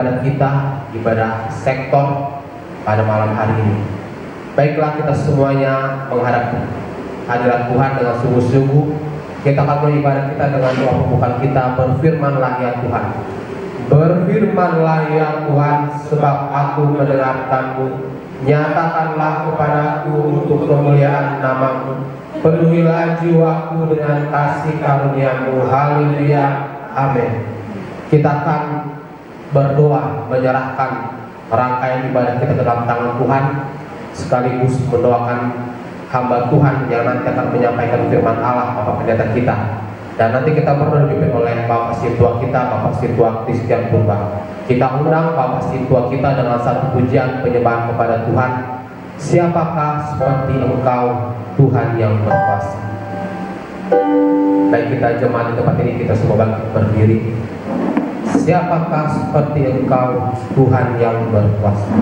kita ibadah sektor pada malam hari ini. Baiklah, kita semuanya menghadap hadirat Tuhan dengan sungguh-sungguh. Kita akan mulai ibadah kita dengan doa pembukaan kita. Berfirmanlah ya Tuhan, berfirmanlah ya Tuhan, sebab aku mendengarkanmu. Nyatakanlah kepadaku untuk kemuliaan namamu. Penuhilah jiwaku dengan kasih karuniamu. Haleluya, amin. Kita akan berdoa menyerahkan rangkaian ibadah kita ke dalam tangan Tuhan, sekaligus mendoakan hamba Tuhan yang nanti akan menyampaikan firman Allah, Bapak Pendeta kita. Dan nanti kita berdoa dipimpin oleh Bapak Situa kita, Bapak Situa Christian Purba. Kita undang Bapak Situa kita dengan satu pujian penyembahan kepada Tuhan. Siapakah seperti Engkau, Tuhan yang berkuasa? Baik, kita jemaat di tempat ini, kita semua bangkit berdiri. Siapakah seperti Engkau, Tuhan yang berkuasa?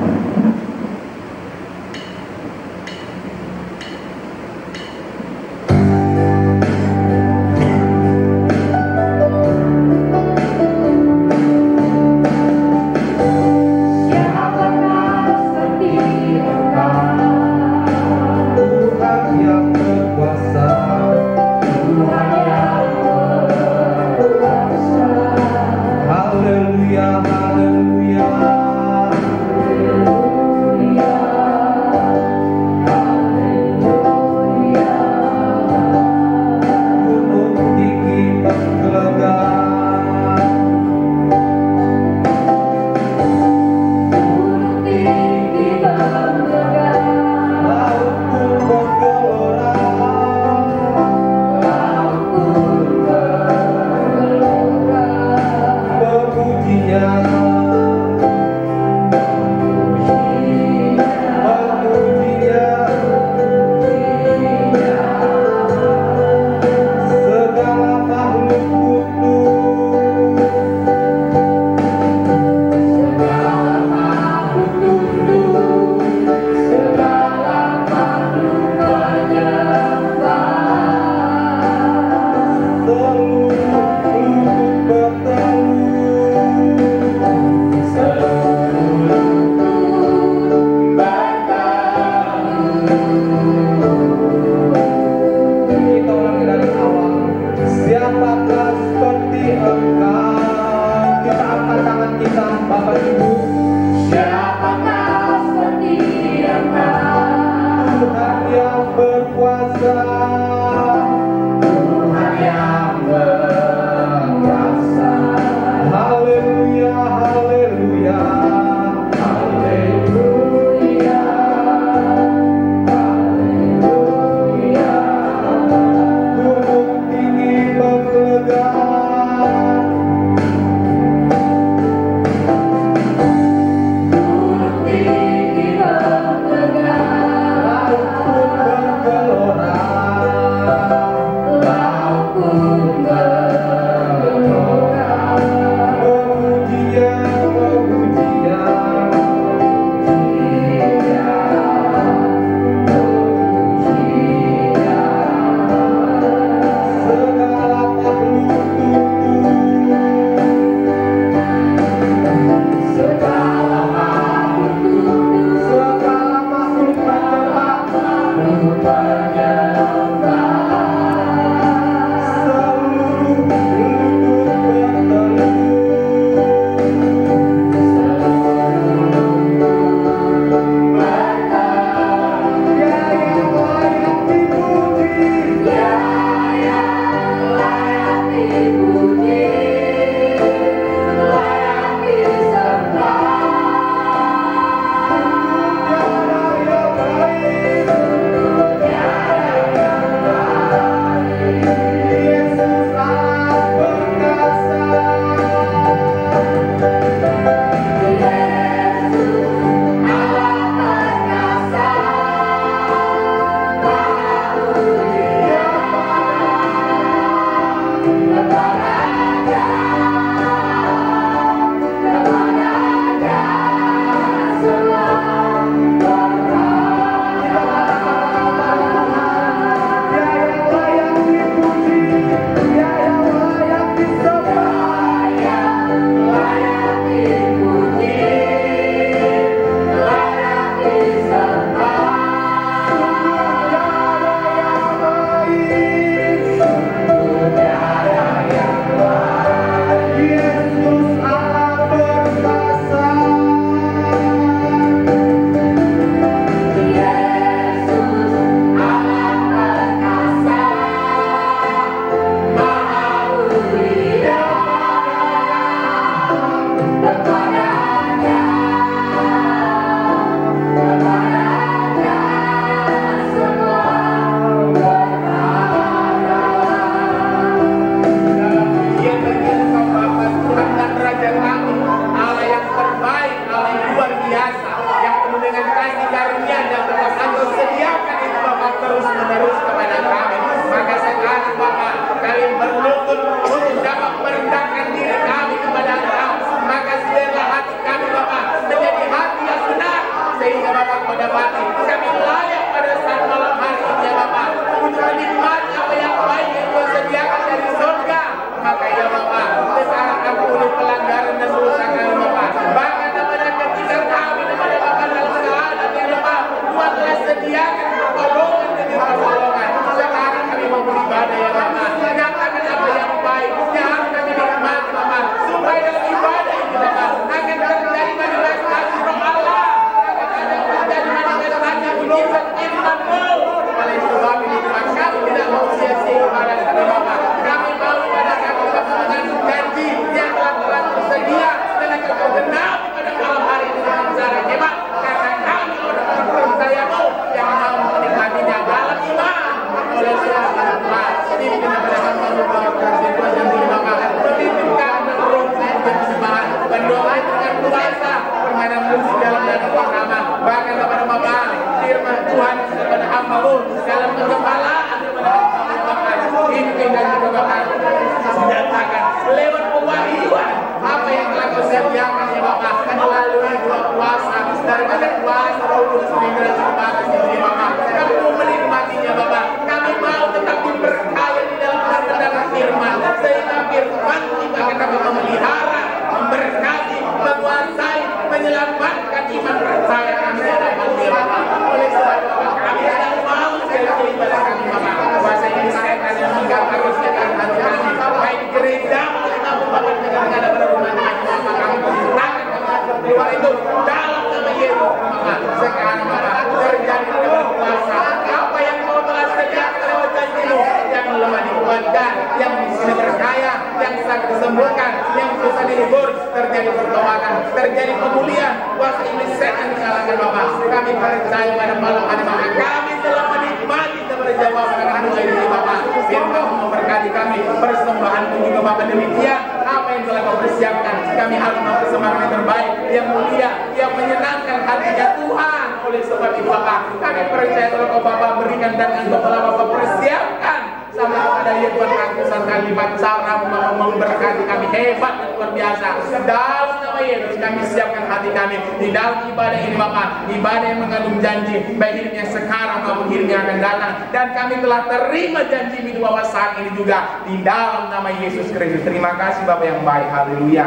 ya Bapak, melalui bulan puasa, daripada kuasa Roh Kudus mengalir terbatas ini Bapak. Kami mau menikmatinya Bapak, kami mau tetap diberkati di dalam mendengar firman, sehingga firman kita kami memelihara, memberkati, menguasai, menyelamatkan iman percaya kami dalam dia Bapak. Oleh sebab itu kami tidak mau sekali ibadah kami Bapak. Kuasa ini setan yang mengganggu kesehatan hati kami, baik gereja maupun Bapak dengan ada pada rumah Bapak kami perintahkan kami keluar itu dalam nama Yesus Bapak. Sekarang Bapak terjadi dalam kuasa apa yang kau telah sediakan lewat janji-Mu, yang lemah dikuatkan, yang miskin berkaya, yang sakit disembuhkan, yang susah dihibur, terjadi pertolongan, terjadi pemulihan, kuasa iblis setan dikalahkan Bapak. Kami percaya pada malam hari Bapak, kami telah menikmati daripada jawaban akan doa ini Bapak. Firman memberkati kami, persembahan pun juga Bapak demikian. Apa yang telah kau persiapkan, kami harus mempersembahkan yang terbaik, yang mulia, yang menyenangkan hatinya Tuhan. Oleh sebab itu Bapak, kami percaya kalau kau Bapak berikan dan engkau telah Bapak persiapkan sama kepada yang ratusan kalimat cara memberkati kami hebat dan luar biasa. Dalam nama Yesus kami siapkan hati kami di dalam ibadah ini Bapak, ibadah yang mengandung janji, baik hidup yang sekarang maupun hidup yang akan datang. Dan kami telah terima janji di bawah saat ini juga di dalam nama Yesus Kristus. Terima kasih Bapak yang baik. Haleluya.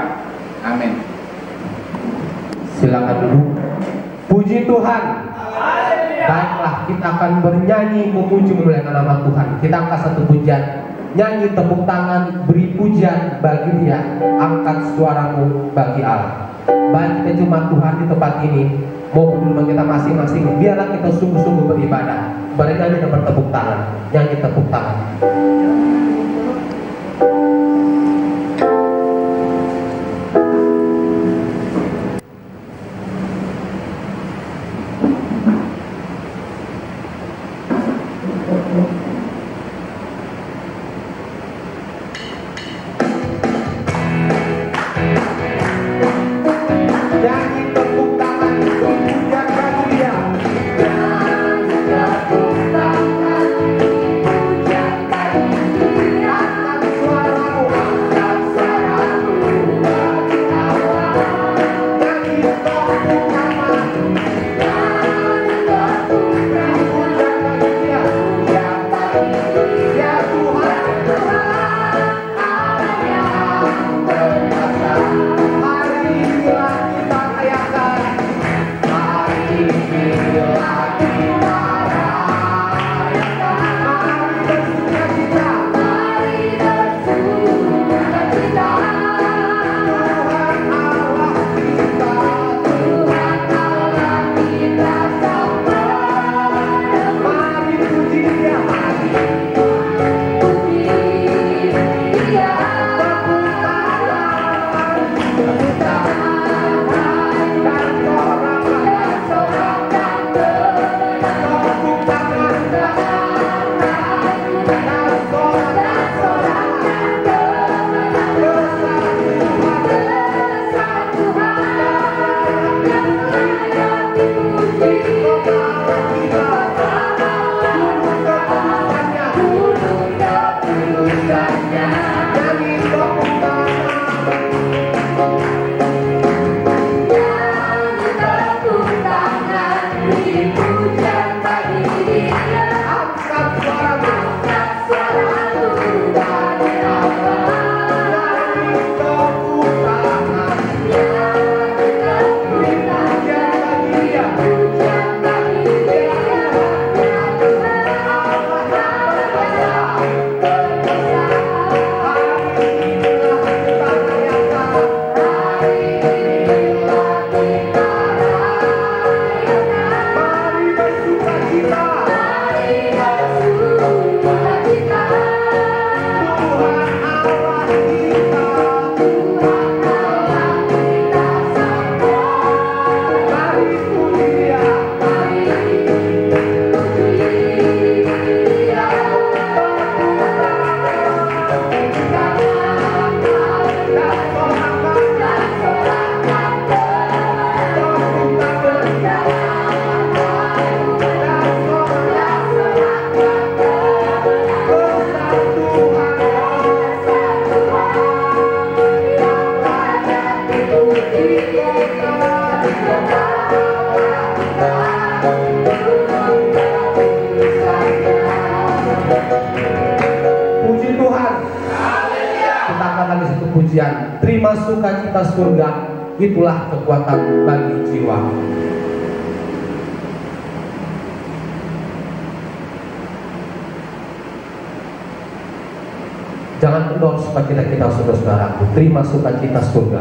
Amin. Silakan dulu. Puji Tuhan. Baiklah, kita akan bernyanyi memuji memuliakan nama Tuhan. Kita angkat satu pujian, nyanyi tepuk tangan, beri pujian bagi Dia, angkat suaramu bagi Allah. Baik kita cuma Tuhan di tempat ini maupun di rumah kita masing-masing, biarlah kita sungguh-sungguh beribadah, bernyanyi dan bertepuk tangan, nyanyi tepuk tangan. Puji Tuhan. Kita akan lagi satu pujian. Terima sukacita surga, itulah kekuatan bagi jiwa. Jangan kendor sukacita kita saudara-saudaraku. Terima sukacita surga.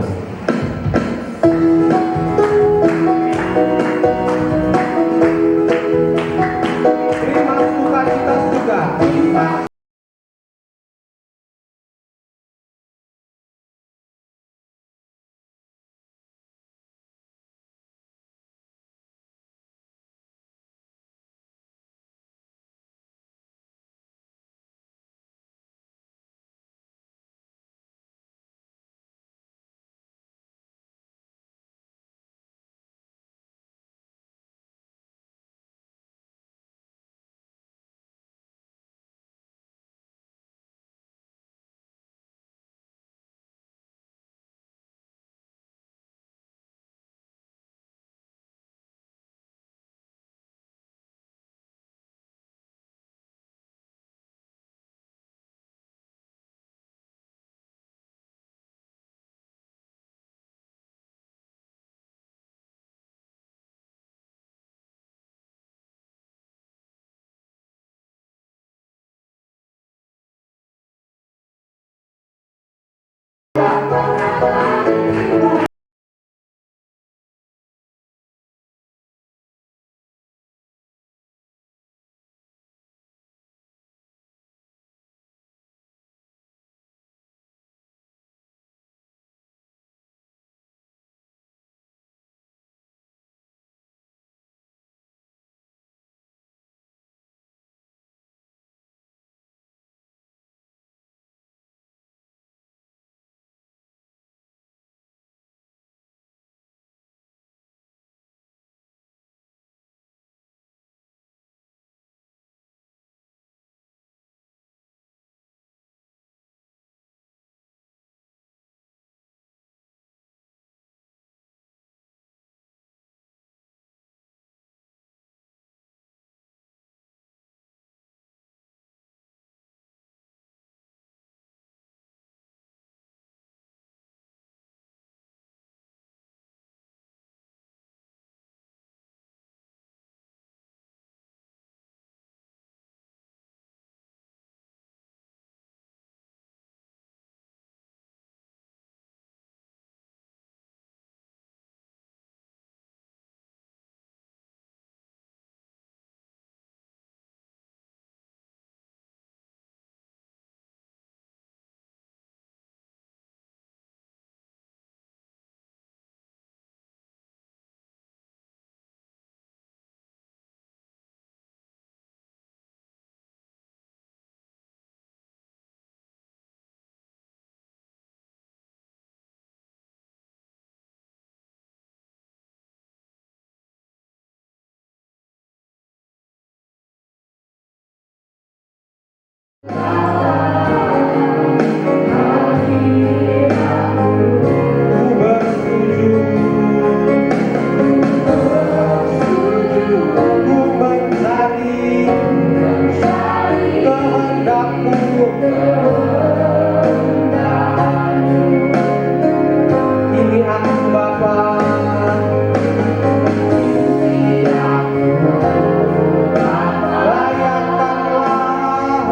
Terima sukacita surga.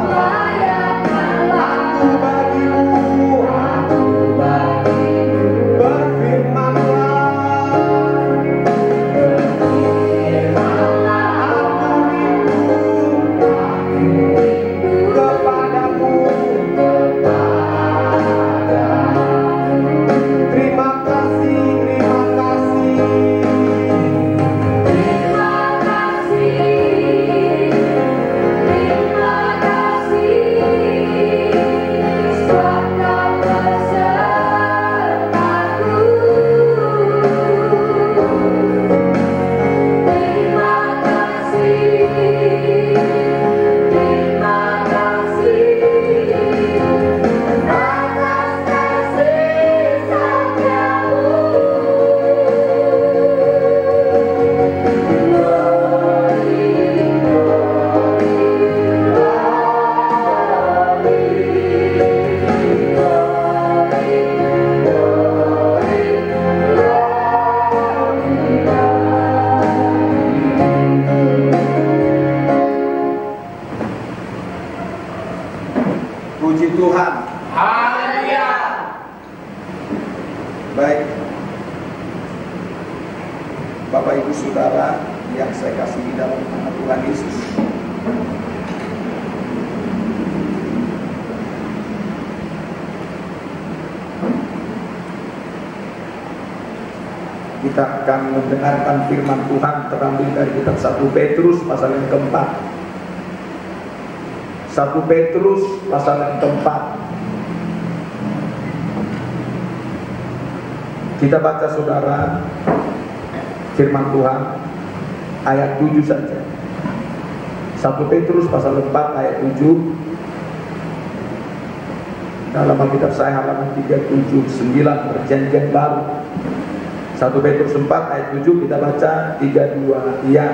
Layak Bapak Ibu Saudara yang saya kasihi dalam nama Tuhan Yesus, kita akan mendengarkan firman Tuhan terambil dari kitab 1 Petrus pasal yang keempat. 1 Petrus pasal yang keempat. Kita baca saudara firman Tuhan ayat 7 saja. 1 Petrus pasal 4 ayat 7. Dalam Alkitab saya halaman 379 Perjanjian Baru. 1 Petrus 4 ayat 7 kita baca 3-2. Ya,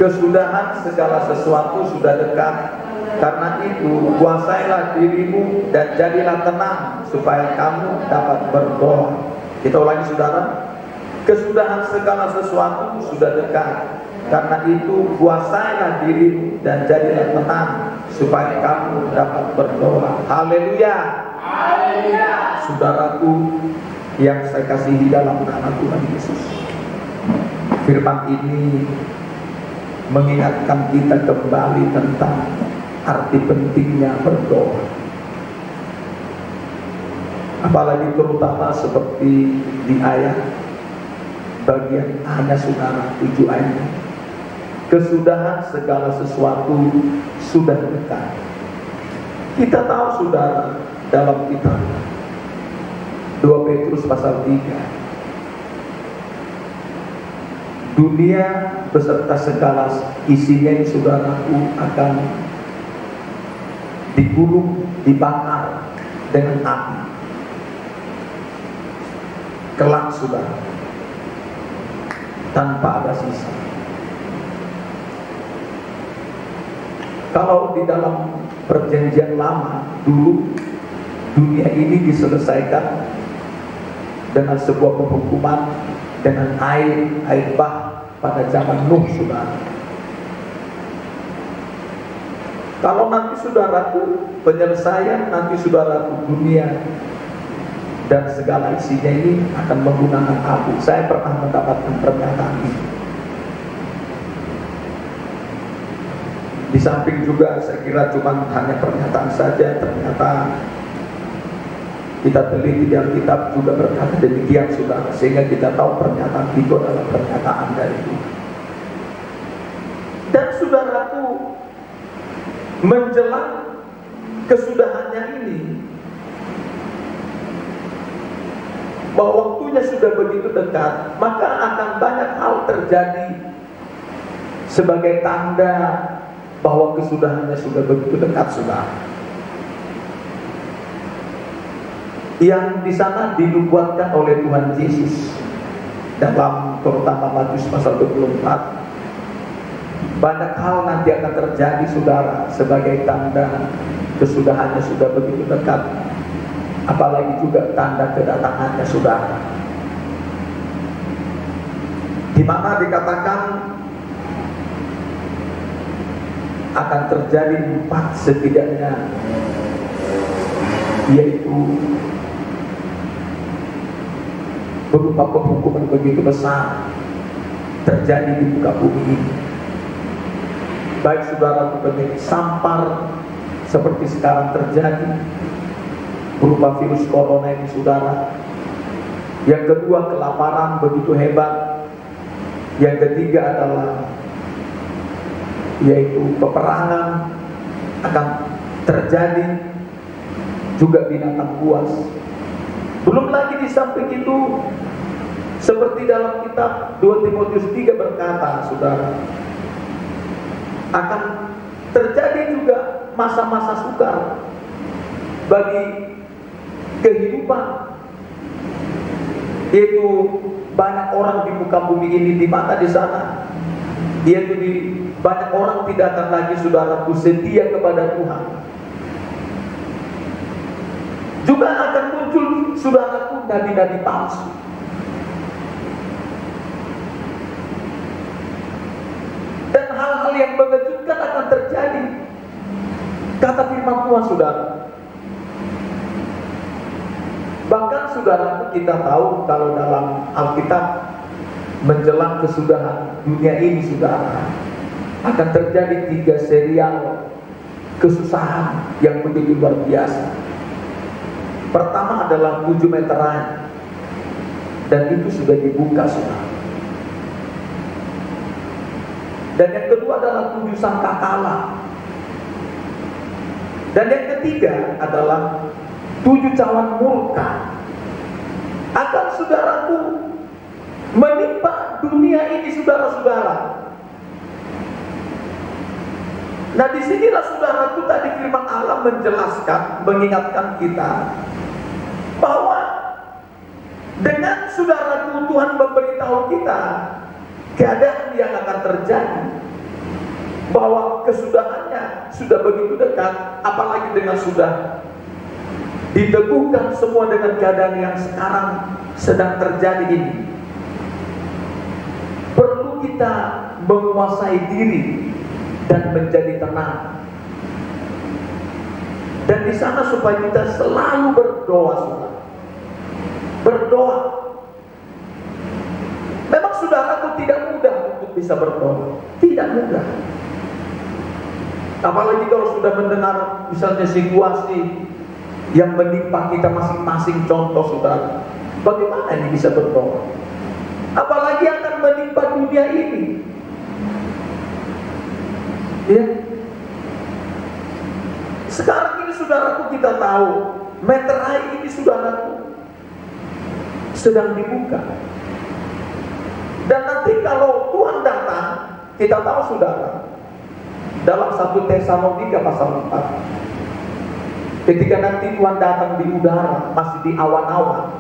kesudahan segala sesuatu sudah dekat. Karena itu kuasailah dirimu dan jadilah tenang supaya kamu dapat berdoa. Kita ulangi saudara. Kesudahan segala sesuatu sudah dekat. Karena itu kuasailah dirimu dan jadilah tenang supaya kamu dapat berdoa. Haleluya. Haleluya. Saudaraku yang saya kasihi dalam nama Tuhan Yesus, firman ini mengingatkan kita kembali tentang arti pentingnya berdoa. Apalagi terutama seperti di ayat bagian hanya saudara 7 ayat. Kesudahan segala sesuatu sudah dekat. Kita tahu saudara dalam kitab 2 Petrus pasal 3, dunia beserta segala isinya saudaraku akan digulung, dibakar dengan api. Kelak saudara, tanpa ada sisa. Kalau di dalam perjanjian lama dulu, dunia ini diselesaikan dengan sebuah penghukuman dengan air bah pada zaman Nuh saudara. Kalau nanti saudaraku penyelesaian nanti saudaraku dunia dan segala isinya ini akan menggunakan api. Saya pernah mendapatkan pernyataan ini. Di samping juga saya kira cuma hanya pernyataan saja, ternyata kita teliti dalam kitab juga berkata demikian saudara, sehingga kita tahu pernyataan itu adalah pernyataan dari Tuhan. Dan saudaraku, menjelang kesudahannya ini, bahwa waktunya sudah begitu dekat, maka akan banyak hal terjadi sebagai tanda bahwa kesudahannya sudah begitu dekat saudara. Yang di sana dinubuatkan oleh Tuhan Yesus dalam terutama Matius pasal 24. Banyak hal nanti akan terjadi saudara sebagai tanda kesudahannya sudah begitu dekat. Apalagi juga tanda kedatangannya saudara, di mana dikatakan akan terjadi 4 setidaknya, yaitu berupa penghukuman begitu besar terjadi di muka bumi ini. Baik saudara penyakit sampar seperti sekarang terjadi berupa virus corona ini saudara. Yang kedua, kelaparan begitu hebat. Yang ketiga adalah yaitu peperangan akan terjadi, juga binatang buas. Belum lagi di samping itu, seperti dalam kitab 2 Timotius 3 berkata saudara, akan terjadi juga masa-masa sukar bagi kehidupan, yaitu banyak orang di muka bumi ini, di mana di sana yaitu banyak orang tidak akan lagi saudaraku setia kepada Tuhan. Juga akan muncul saudaraku nabi-nabi palsu. Dan hal-hal yang mengejutkan akan terjadi. Kata firman Tuhan saudara. Bahkan saudara kita tahu kalau dalam Alkitab menjelang kesudahan dunia ini, saudara, akan terjadi 3 serial kesusahan yang begitu luar biasa. Pertama adalah 7 meteran, dan itu sudah dibuka, saudara. Dan yang kedua adalah 7 sangkakala. Dan yang ketiga adalah 7 cawan murka akan, saudaraku, menimpa dunia ini, saudara-saudara. Nah, disinilah, saudaraku, tadi firman Allah menjelaskan, mengingatkan kita bahwa dengan, saudaraku, Tuhan memberitahu kita keadaan yang akan terjadi, bahwa kesudahannya sudah begitu dekat, apalagi dengan sudah diteguhkan semua dengan keadaan yang sekarang sedang terjadi ini. Perlu kita menguasai diri dan menjadi tenang. Dan di sana supaya kita selalu berdoa, saudara. Berdoa. Memang, saudaraku, tidak mudah untuk bisa berdoa. Tidak mudah. Apalagi kalau sudah mendengar misalnya situasi yang menimpa kita masing-masing, contoh, saudara, bagaimana ini bisa berdoa? Apalagi akan menimpa dunia ini, ya. Sekarang ini, saudaraku, kita tahu meterai ini, saudaraku, sedang dibuka. Dan nanti kalau Tuhan datang, kita tahu, saudara, dalam 1 Tesalonika pasal 4, ketika nanti Tuhan datang di udara, masih di awan-awan,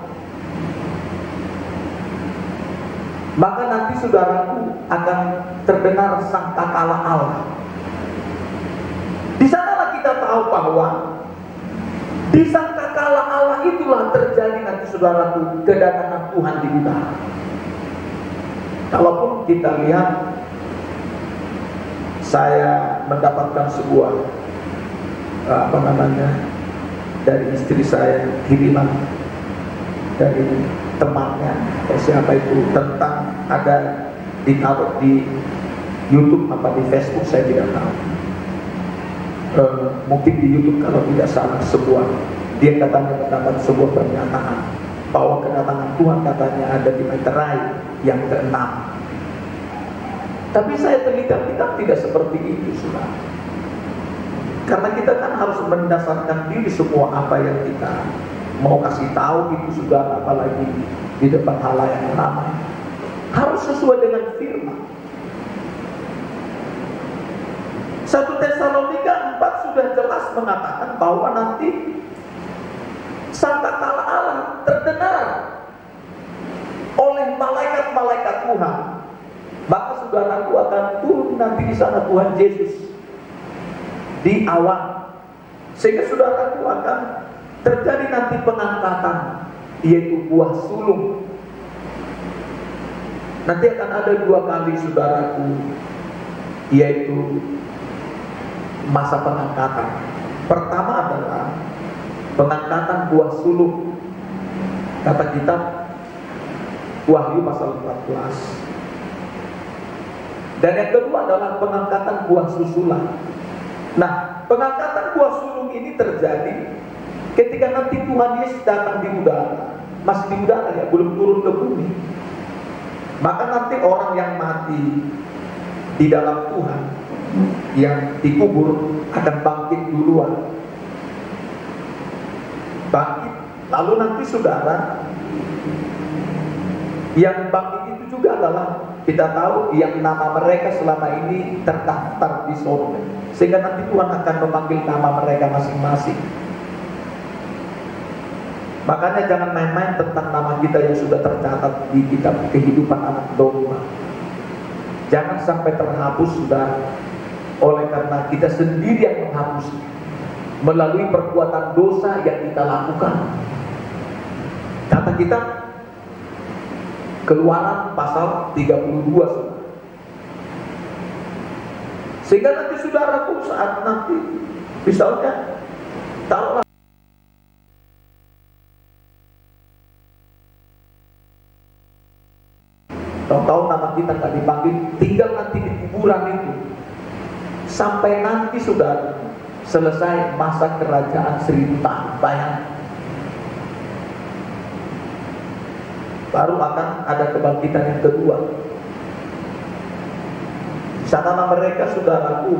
maka nanti, saudaraku, akan terdengar sangkakala Allah. Di sanalah kita tahu bahwa di sangkakala Allah itulah terjadi nanti, saudaraku, kedatangan Tuhan di udara. Kalaupun kita lihat, saya mendapatkan sebuah dari istri saya, kiriman dari temannya atau siapa itu, tentang ada ditaruh di YouTube apa di Facebook, saya tidak tahu. Mungkin di YouTube kalau tidak salah, dia katanya mendapat sebuah pernyataan bahwa kedatangan Tuhan katanya ada di meterai yang ke-6. Tapi saya terlihat tidak seperti itu, saudara. Karena kita kan harus mendasarkan diri semua apa yang kita mau kasih tahu itu, saudara, apalagi di depan halayak ramai, harus sesuai dengan firman. 1 Tesalonika 4 sudah jelas mengatakan bahwa nanti sangkakala Allah terdengar oleh malaikat-malaikat Tuhan. Maka, saudaraku, akan turun nanti di sana Tuhan Yesus di awan, sehingga, saudaraku, akan terjadi nanti pengangkatan, yaitu buah sulung. Nanti akan ada 2 kali, saudaraku, yaitu masa pengangkatan. Pertama adalah pengangkatan buah sulung, kata kitab Wahyu pasal 14. Dan yang kedua adalah pengangkatan buah susulan. Nah, pengangkatan buah sulung ini terjadi ketika nanti Tuhan Yesus datang di udara. Masih di udara, ya, belum turun ke bumi. Maka nanti orang yang mati di dalam Tuhan, yang dikubur, akan bangkit duluan. Bangkit, lalu nanti, saudara, yang bangkit itu juga adalah, kita tahu, yang nama mereka selama ini terdaftar di surga, sehingga nanti Tuhan akan memanggil nama mereka masing-masing. Makanya jangan main-main tentang nama kita yang sudah tercatat di kitab kehidupan anak domba. Jangan sampai terhapus, saudara, oleh karena kita sendiri yang menghapus melalui perbuatan dosa yang kita lakukan. Kata kita Keluaran pasal 32, saudara. Sehingga nanti, saudaraku, saat nanti misalnya taruhlah Tahu-tahu nama kita nggak dipanggil, tinggal nanti di kuburan itu. Sampai nanti sudah selesai masa kerajaan 1000 tahun, bayangkan. Baru akan ada kebangkitan yang kedua. Di sana mereka, saudaraku,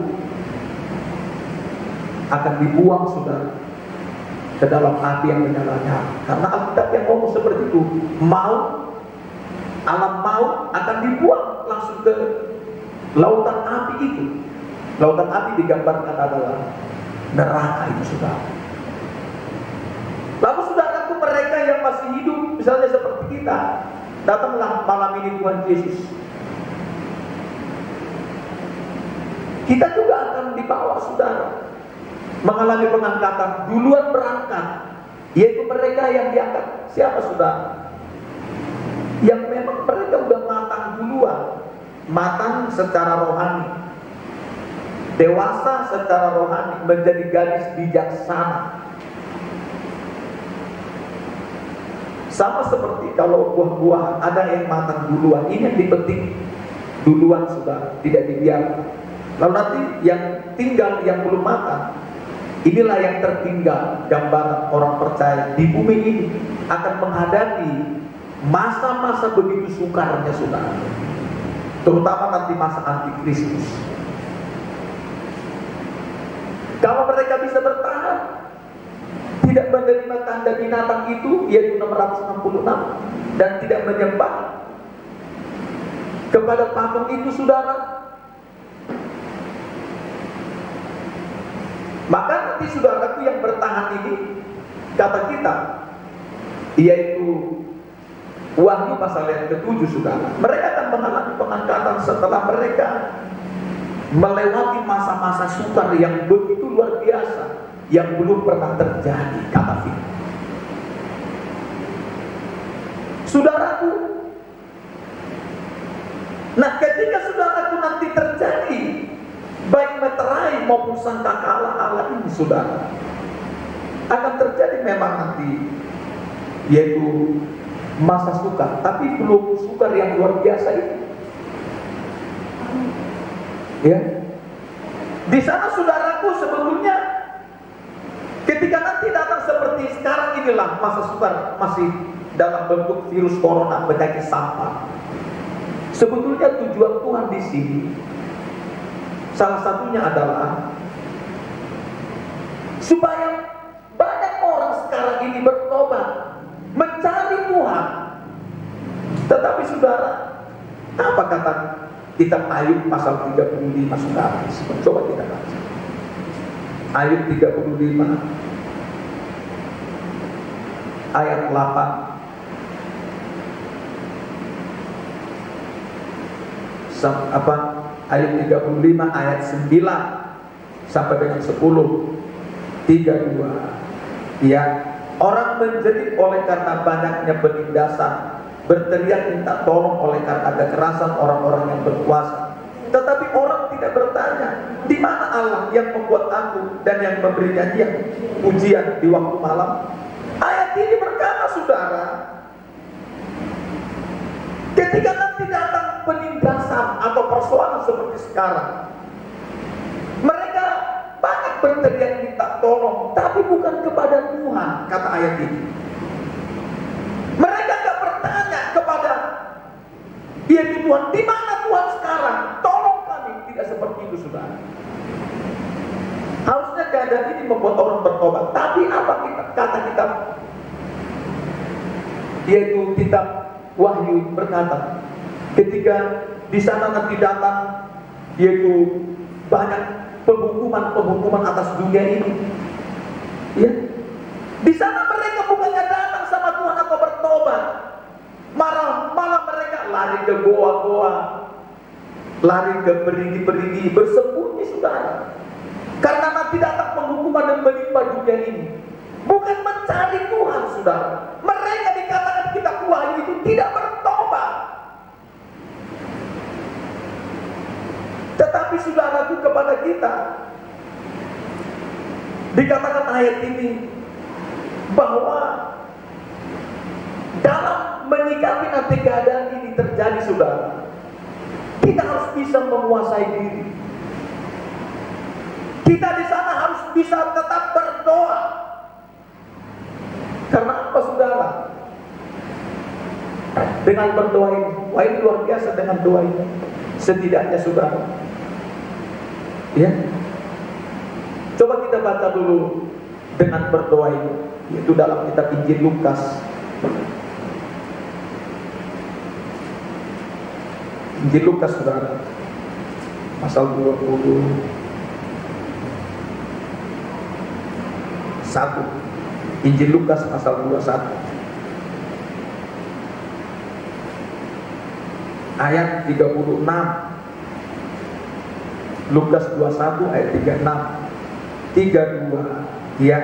akan dibuang, saudara, ke dalam api yang menyala-nyala. Karena Alkitab yang ngomong seperti itu, alam maut akan dibuang langsung ke lautan api itu. Lautan api digambarkan adalah neraka itu, saudara. Lalu saudaraku, mereka yang masih hidup, misalnya seperti kita, datanglah malam ini Tuhan Yesus. Kita juga akan dibawa, saudara, mengalami pengangkatan, duluan berangkat, yaitu mereka yang diangkat. Siapa, saudara? Yang memang mereka udah matang duluan, matang secara rohani, dewasa secara rohani, menjadi gadis bijaksana. Sama seperti kalau buah-buahan, ada yang matang duluan, ini yang dipetik duluan, saudara, tidak dibiarkan. Lalu nanti yang tinggal, yang belum matang, inilah yang tertinggal. Gambaran orang percaya di bumi ini akan menghadapi masa-masa begitu sukarnya, saudara, terutama nanti masa antikristus. Kalau mereka bisa bertahan, tidak menerima tanda binatang itu, yaitu 666, dan tidak menyembah kepada patung itu, saudara, maka nanti saudaraku yang bertahan ini, kata kita, yaitu Wahyu pasal yang ke-7, saudara, mereka akan mengalami pengangkatan setelah mereka melewati masa-masa sukar yang begitu luar biasa, yang belum pernah terjadi, kata firman. Saudaraku, nah ketika saudaraku nanti terjadi, baik meterai maupun sangkakala Allah ini, saudara, akan terjadi memang nanti, yaitu masa sukar, tapi belum sukar yang luar biasa itu. Ya, di sana saudaraku, sebetulnya ketika nanti datang seperti sekarang inilah masa sukar, masih dalam bentuk virus corona, penyakit sampah. Sebetulnya tujuan Tuhan di sini salah satunya adalah supaya banyak orang sekarang ini bertobat, mencari Tuhan. Tetapi saudara, apa kata kitab Ayub pasal 35, saudara? Coba kita baca Ayub 35 ayat 8 Ayub 35 ayat 9 sampai dengan 10. 32. Ya, orang menjerit oleh karena banyaknya penindasan, berteriak minta tolong oleh karena kekerasan orang-orang yang berkuasa. Tetapi orang tidak bertanya, di mana Allah yang membuat aku dan yang memberi janjian ujian di waktu malam? Ayat ini berkata, saudara, ketika nanti datang penindasan atau persoalan seperti sekarang, mereka banyak berteriak minta tolong, tapi bukan kepada Tuhan, kata ayat ini. Mereka gak bertanya kepada yaitu Tuhan, di mana Tuhan sekarang? Tolong kami. Tidak seperti itu, saudara. Harusnya keadaan ini membuat orang bertobat. Tapi apa kata kitab, yaitu kitab Wahyu berkata, ketika di sana nanti datang, yaitu banyak penghukuman atas dunia ini. Ya, di sana mereka bukannya datang sama Tuhan atau bertobat, malah mereka lari ke goa-goa, lari ke perigi-perigi, bersembunyi, saudara. Karena nanti datang penghukuman dan menimpa dunia ini. Bukan mencari Tuhan, saudara. Mereka dikatakan kitab Wahyu itu tidak bertobat. Tetapi saudaraku, kepada kita dikatakan ayat ini bahwa dalam menyikapi nanti keadaan ini ini terjadi, saudara, kita harus bisa menguasai diri. Kita di sana harus bisa tetap berdoa. Karena apa, saudara? Dengan berdoa ini, wah ini luar biasa dengan doa ini. Setidaknya, saudara, ya, coba kita baca dulu dengan berdoa ini, yaitu dalam kitab Injil Lukas. Injil Lukas, saudara, pasal 21. Injil Lukas pasal 21 ayat 36. Lukas 21 ayat 36, 32, ya.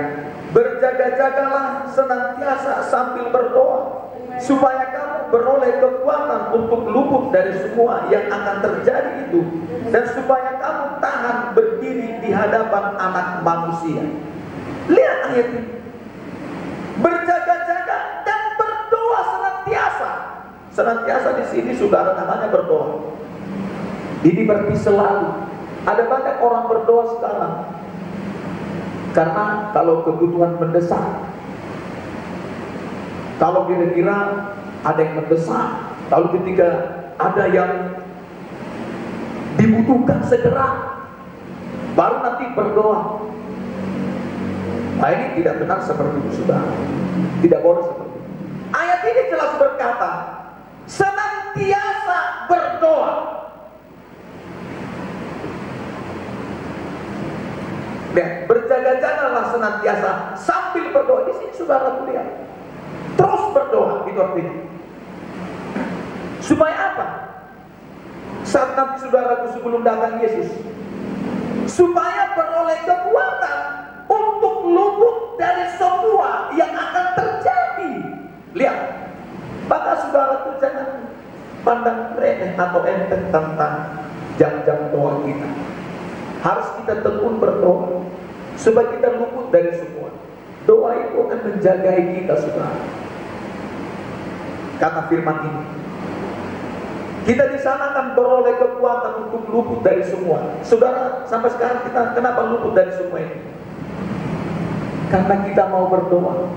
Berjaga-jagalah senantiasa sambil berdoa, supaya kamu beroleh kekuatan untuk luput dari semua yang akan terjadi itu, dan supaya kamu tahan berdiri di hadapan Anak Manusia. Lihat ayat ini. Berjaga-jaga dan berdoa senantiasa. Senantiasa di sini, saudara, namanya berdoa. Ini berarti selalu. Ada banyak orang berdoa sekarang karena kalau kebutuhan mendesak, kalau kira-kira ada yang mendesak, kalau ketika ada yang dibutuhkan segera, baru nanti berdoa. Nah, ini tidak benar seperti itu, saudara. Tidak boleh seperti itu. Ayat ini jelas berkata, senantiasa berdoa. Lihat, berjaga-jagalah senantiasa sambil berdoa. Di sini saudara lihat, terus berdoa, itu artinya. Supaya apa? Saat nanti saudaraku sebelum datang Yesus, supaya beroleh kekuatan untuk luput dari semua yang akan terjadi. Lihat, maka saudaraku jangan pandang remeh atau enteng tentang jam-jam doa kita. Harus kita tekun berdoa supaya kita luput dari semua. Doa itu akan menjaga kita, saudara. Kata firman ini, kita di sana akan beroleh kekuatan untuk luput dari semua. Saudara, sampai sekarang kita kenapa luput dari semua ini? Karena kita mau berdoa.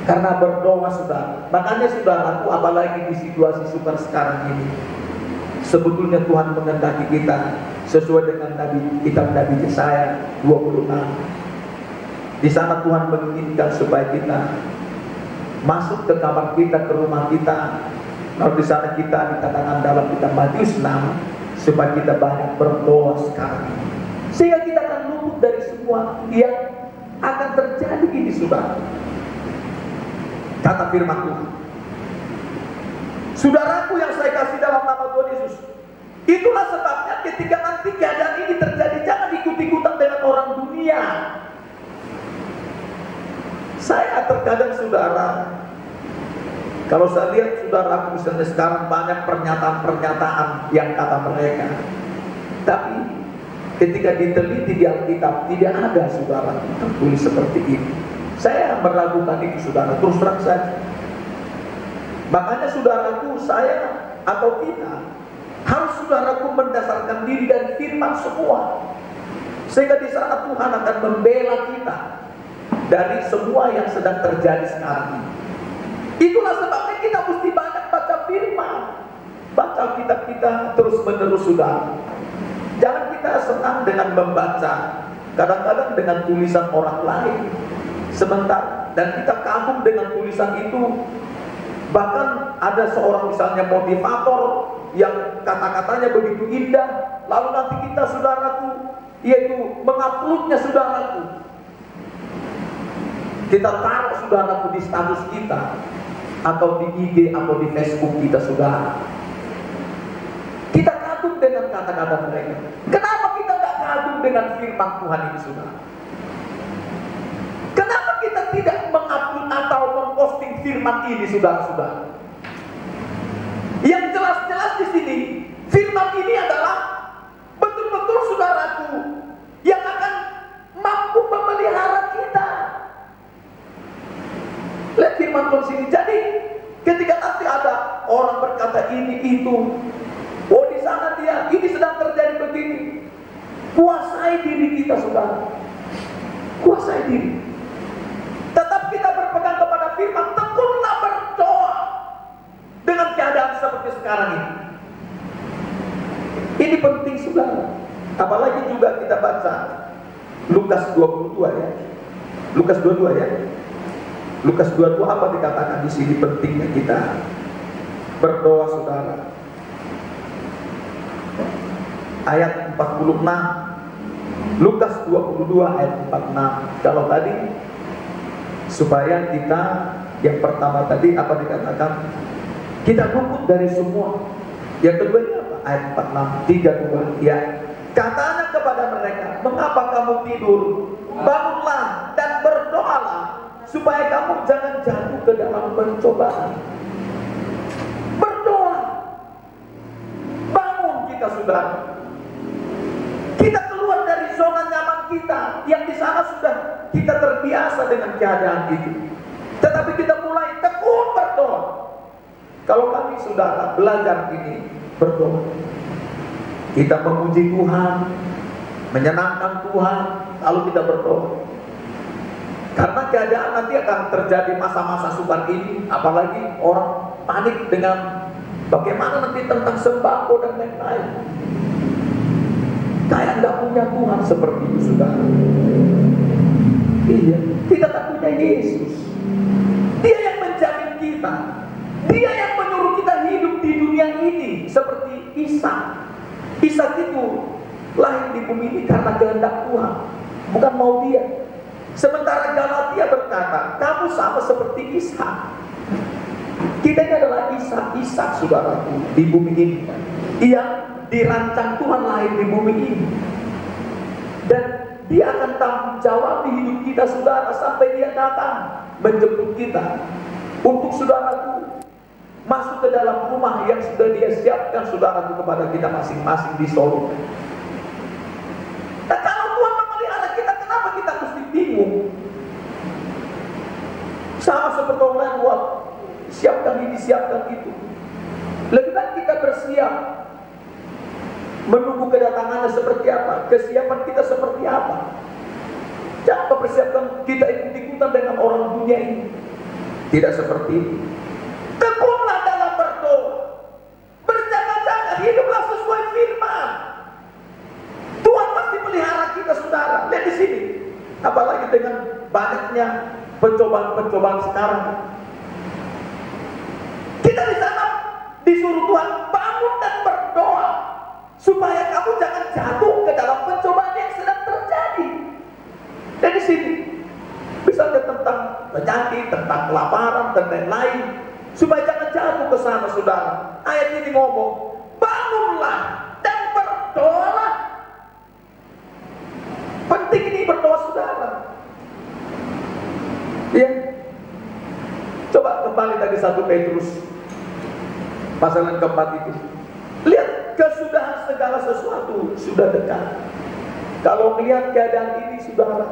Karena berdoa, saudara. Makanya saudaraku, apalagi di situasi super sekarang ini, sebetulnya Tuhan menghendaki kita sesuai dengan kitab Nabi Yesaya 26. Di sana Tuhan menginginkan supaya kita masuk ke kamar kita, ke rumah kita. Kalau di sana kita dikatakan dalam kitab Matius 6, supaya kita banyak berdoa sekarang, sehingga kita akan luput dari semua yang akan terjadi ini, saudara. Kata firman Tuhan, saudaraku yang saya kasih dalam nama Tuhan Yesus, itulah sebabnya ketika nanti keadaan ini terjadi, jangan ikut-ikutan dengan orang dunia. Saya terkadang, saudara, kalau saya lihat saudaraku misalnya sekarang banyak pernyataan-pernyataan yang kata mereka, tapi ketika diteliti di Alkitab tidak ada, saudara, tertulis seperti ini. Saya meragukan itu, saudara, terus terang saja. Makanya saudaraku, saya atau kita harus, saudaraku, mendasarkan diri dari firman semua, sehingga di sana Tuhan akan membela kita dari semua yang sedang terjadi sekarang ini. Itulah sebabnya kita mesti banyak baca firman, baca kitab kita terus menerus, saudara. Jangan kita senang dengan membaca, kadang-kadang dengan tulisan orang lain sebentar, dan kita kagum dengan tulisan itu. Bahkan ada seorang misalnya motivator yang kata-katanya begitu indah, lalu nanti kita, saudaraku, yaitu menguploadnya, saudaraku, kita taruh, saudaraku, di status kita, atau di IG atau di Facebook kita, saudara. Kita kagum dengan kata-kata mereka. Kenapa kita nggak kagum dengan firman Tuhan ini, saudara? Kenapa kita tidak mengupload atau memposting firman ini, saudara-saudara? Yang jelas-jelas di sini, firman ini adalah betul-betul, saudaraku, yang akan mampu memelihara kita. Lihat firman Tuhan sini. Jadi ketika nanti berkata ini itu. Oh di sana dia, ini sedang terjadi begini. Kuasai diri kita saudara. Kuasai diri. Tetap kita berpegang kepada firman, tekunlah berdoa dengan keadaan seperti sekarang ini. Ini penting saudara. Apalagi juga kita baca Lukas 22 ya. Lukas 22 ya. Lukas 22 apa dikatakan di sini pentingnya kita berdoa saudara. Ayat 46. Lukas 22 ayat 46. Kalau tadi supaya kita yang pertama tadi apa dikatakan? Kita luput dari semua. Yang kedua ini apa? Ayat 46 32 ya. Katanya kepada mereka, mengapa kamu tidur? Bangunlah dan berdoalah supaya kamu jangan jatuh ke dalam pencobaan. Berdoa. Bangun kita saudara. Kita keluar dari zona nyaman kita yang di sana sudah kita terbiasa dengan keadaan itu. Tetapi kita mulai tekun berdoa. Kalau kami saudara belajar ini berdoa, kita memuji Tuhan, menyenangkan Tuhan, lalu kita berdoa. Karena keadaan nanti akan terjadi masa-masa sukar ini, apalagi orang panik dengan bagaimana nanti tentang sembako dan lain-lain. Kayak nggak punya Tuhan seperti itu saudara. Iya, kita tak punya Yesus. Dia yang menjamin kita. Dia yang menyuruh kita hidup di dunia ini seperti Ishak. Ishak itu lahir di bumi ini karena kehendak Tuhan, bukan mau dia. Sementara Galatia berkata, kamu sama seperti Ishak. Kita ini adalah Ishak saudaraku di bumi ini. Ia dirancang Tuhan lahir di bumi ini. Dan dia akan tanggung jawab di hidup kita saudara sampai dia datang menjemput kita. Untuk saudaraku masuk ke dalam rumah yang sudah dia siapkan saudaraku kepada kita masing-masing di Solo. Dan kalau Tuhan memelihara kita, kenapa kita mesti bingung? Sama seperti orang lain buat siapkan ini, siapkan itu. Lebih baik kita bersiap menunggu kedatangannya seperti apa, kesiapan kita seperti apa. Jangan mempersiapkan kita ikut-ikutan dengan orang dunia ini. Tidak seperti itu. Tekunlah dalam berdoa, berjaga-jaga, hiduplah sesuai firman. Tuhan pasti pelihara kita saudara. Lihat di sini, apalagi dengan banyaknya pencobaan-pencobaan sekarang. Kita di sana disuruh Tuhan bangun dan berdoa supaya kamu jangan jatuh ke dalam pencobaan yang sedang terjadi. Dan di sini misalnya tentang penyakit, tentang kelaparan, dan lain-lain, supaya jangan jatuh ke sana saudara. Ayat ini ngomong, bangunlah dan berdoalah. Penting ini berdoa saudara. Ya. Coba kembali tadi 1 Petrus pasal yang keempat itu. Lihat, kesudahan segala sesuatu sudah dekat. Kalau melihat keadaan ini saudara,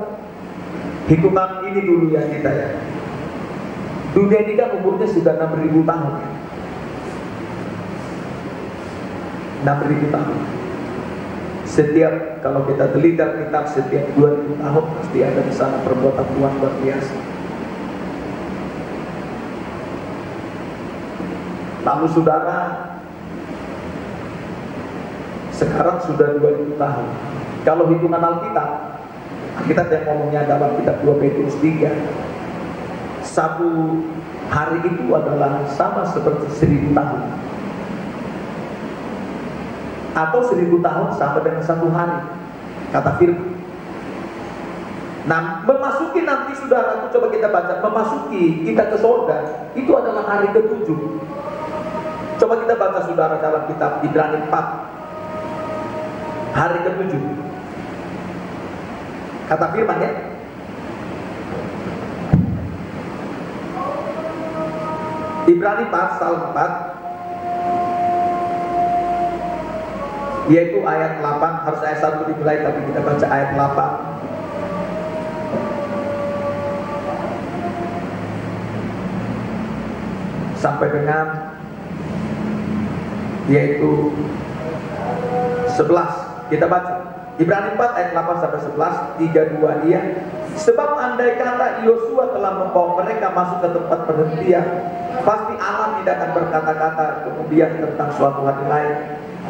hitungan ini dulu ya kita ya. Dunia ini kan umurnya sudah 6.000 tahun. 6.000 tahun. Setiap, kalau kita teliti kitab, setiap 2.000 tahun pasti ada di sana perbuatan Tuhan luar biasa. Lalu saudara, sekarang sudah 2.000 tahun. Kalau hitungan Alkitab, Alkitab yang ngomongnya dalam kitab 2 Petrus 3, satu hari itu adalah sama seperti 1.000 tahun, atau 1.000 tahun sama dengan satu hari, kata firman. Nah, memasuki nanti saudara, coba kita baca, memasuki kita ke surga, itu adalah hari ke-7. Coba kita baca saudara dalam kitab Ibrani 4, hari ke-7. Kata firman ya, Ibrani pasal 4, yaitu ayat 8, harus ayat 1 dimulai tapi kita baca ayat 8. Sampai dengan yaitu 11. Kita baca Ibrani 4 ayat 8 sampai 11, 3-2 dia. Sebab andai kata Yosua telah membawa mereka masuk ke tempat perhentian, pasti Allah tidak akan berkata-kata kemudian tentang suatu hari lain.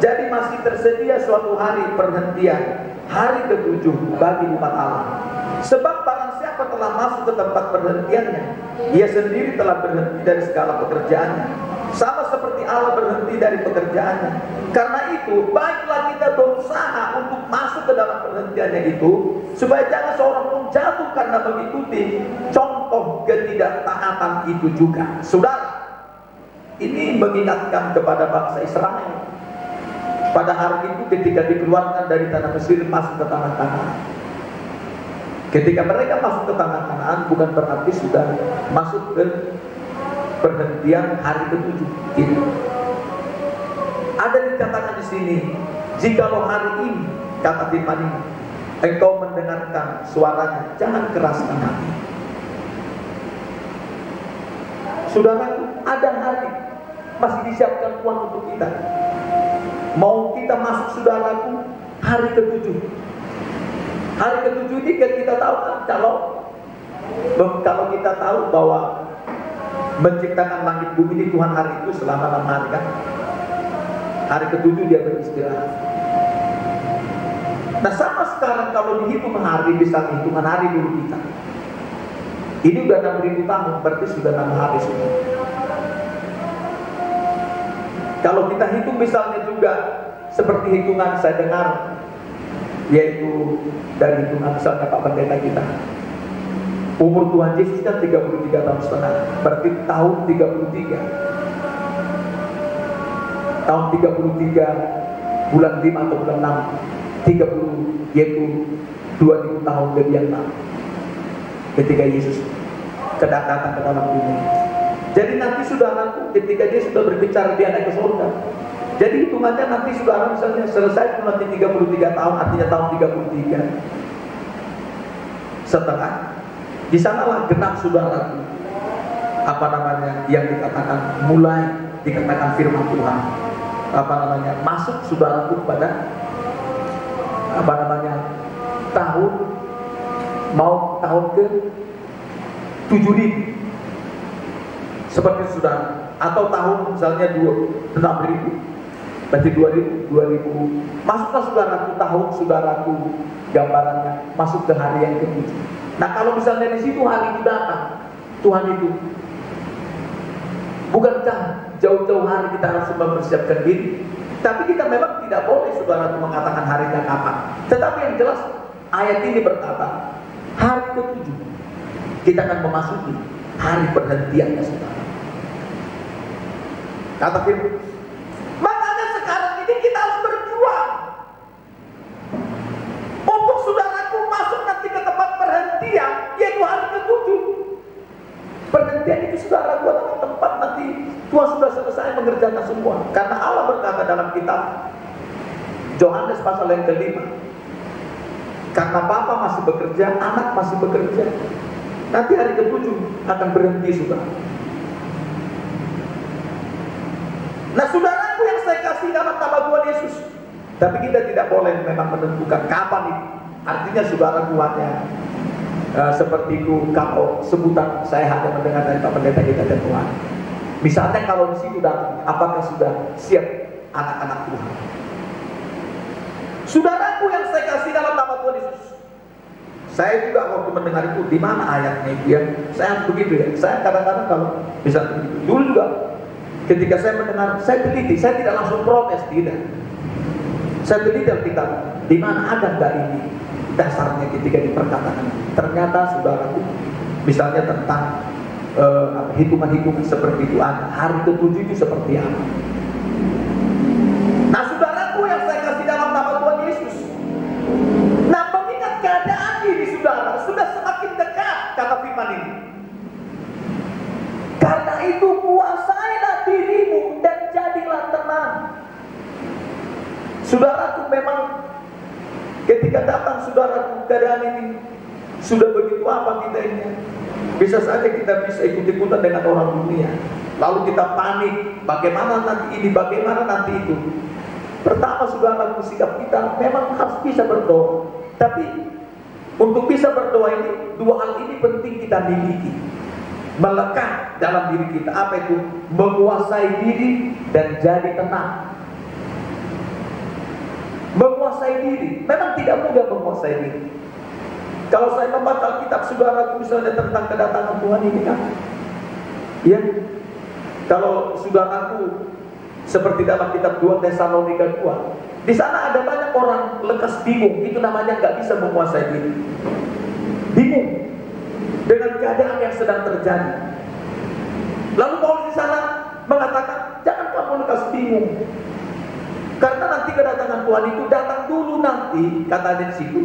Jadi masih tersedia suatu hari perhentian, hari ke-7 bagi umat Allah. Sebab barang siapa telah masuk ke tempat perhentiannya, ia sendiri telah berhenti dari segala pekerjaannya, sama seperti Allah berhenti dari pekerjaannya. Karena itu, baiklah kita berusaha untuk masuk ke dalam perhentiannya itu, supaya jangan seorang pun jatuh karena mengikuti contoh ketidaktaatan itu juga. Saudara, ini mengingatkan kepada bangsa Israel. Pada hari itu ketika dikeluarkan dari tanah Mesir masuk ke tanah Kanaan. Ketika mereka masuk ke tanah Kanaan, bukan berarti sudah masuk ke perhentian hari ke-7. Gitu. Ada dikatakan di sini, jikalau hari ini, kata firman ini, engkau mendengarkan suaranya, jangan keraskan hati. Saudara, ada hari masih disiapkan Tuhan untuk kita. Mau kita masuk, saudaraku, hari ke-7. Hari ke-7 ini kan kita tahu kan, kalau kita tahu bahwa menciptakan langit bumi ini Tuhan hari itu selama 6 hari kan. Hari ke-7 dia beristirahat. Nah sama sekarang kalau dihitung hari, bisa hitungan hari dulu kita. Ini udah 6.000 tahun, berarti sudah 6 hari sudah. Kalau kita hitung misalnya juga seperti hitungan saya dengar, yaitu dari hitungan misalnya Pak Pendeta kita, umur Tuhan Yesus kan 33 tahun setengah, berarti tahun 33, tahun 33 bulan 5 atau bulan 6, 30, yaitu 2000 tahun lebih yang ketika Yesus kedatang ke dalam bumi. Jadi nanti saudaraku, ketika dia sudah berbicara dia naik ke surga, jadi hitungannya nanti saudara misalnya selesai itu nanti 33 tahun, artinya tahun 33 setengah. Di sanalah genap saudaraku, apa namanya yang dikatakan, mulai dikatakan firman Tuhan, apa namanya, masuk saudaraku pada apa namanya tahun, mau tahun ke 7.000 seperti saudara, atau tahun misalnya 6.000, berarti 2.000 masuklah saudaraku, tahun saudaraku gambarannya masuk ke hari yang ke-7. Nah kalau misalnya di situ hari itu datang, Tuhan itu, bukankah jauh-jauh hari kita harus mempersiapkan diri? Tapi kita memang tidak boleh saudaraku mengatakan harinya kapan. Tetapi yang jelas ayat ini berkata hari ke-7 kita akan memasuki hari perhentiannya saudara. Kata firman, makanya sekarang ini kita harus berjuang untuk saudaraku masuk nanti ke tempat perhentian, yaitu hari ke-7. Perhentian itu saudaraku adalah tempat nanti Tuhan sudah selesai mengerjakan semua. Karena Allah berkata dalam kitab Yohanes pasal yang ke-5, karena Bapa masih bekerja, anak masih bekerja, nanti hari ke-7 akan berhenti saudara. Nah saudaraku yang saya kasih dalam nama Tuhan Yesus, tapi kita tidak boleh memang menentukan kapan itu. Artinya saudaraku hanya seperti itu, kalau sebutan saya hanya mendengar dari Pak Pendeta kita dan Tuhan. Misalnya kalau di situ datang, apakah sudah siap anak-anak Tuhan? Saudaraku yang saya kasih dalam nama Tuhan Yesus, saya juga waktu mendengar itu, di mana ayatnya itu ya? Saya begitu ya. Saya kadang-kadang kalau bisa begitu. Dulu juga ketika saya mendengar, saya teliti, saya tidak langsung protes, tidak. Saya teliti Alkitab, di mana ada nggak ini dasarnya ketika diperkatakan. Ternyata saudaraku, misalnya tentang hitungan-hitungan seperti itu ada. Hari ke-7 itu seperti apa? Nah saudaraku yang saya kasih dalam nama Tuhan Yesus, nah mengingat keadaan ini saudara sudah semakin dekat, kata firman ini. Karena itu kuasailah dirimu dan jadilah tenang. Saudaraku, memang ketika datang saudaraku keadaan ini sudah begitu apa kita ini, bisa saja kita bisa ikut-ikutan dengan orang dunia. Lalu kita panik, bagaimana nanti ini, bagaimana nanti itu. Pertama, saudara, sikap kita memang harus bisa berdoa. Tapi untuk bisa berdoa ini, dua hal ini penting kita miliki, melekat dalam diri kita. Apa itu? Menguasai diri dan jadi tenang. Menguasai diri, memang tidak mudah menguasai diri. Kalau saya membaca Alkitab, saudara, misalnya tentang kedatangan Tuhan ini kan, ya, kalau saudaraku seperti dalam kitab 2 Tesalonika 2, di sana ada banyak orang lekas bingung, itu namanya nggak bisa menguasai diri. Bingung dengan keadaan yang sedang terjadi. Lalu Paulus di sana mengatakan, jangan kamu lekas bingung, karena nanti kedatangan Tuhan itu datang dulu nanti, katanya di situ,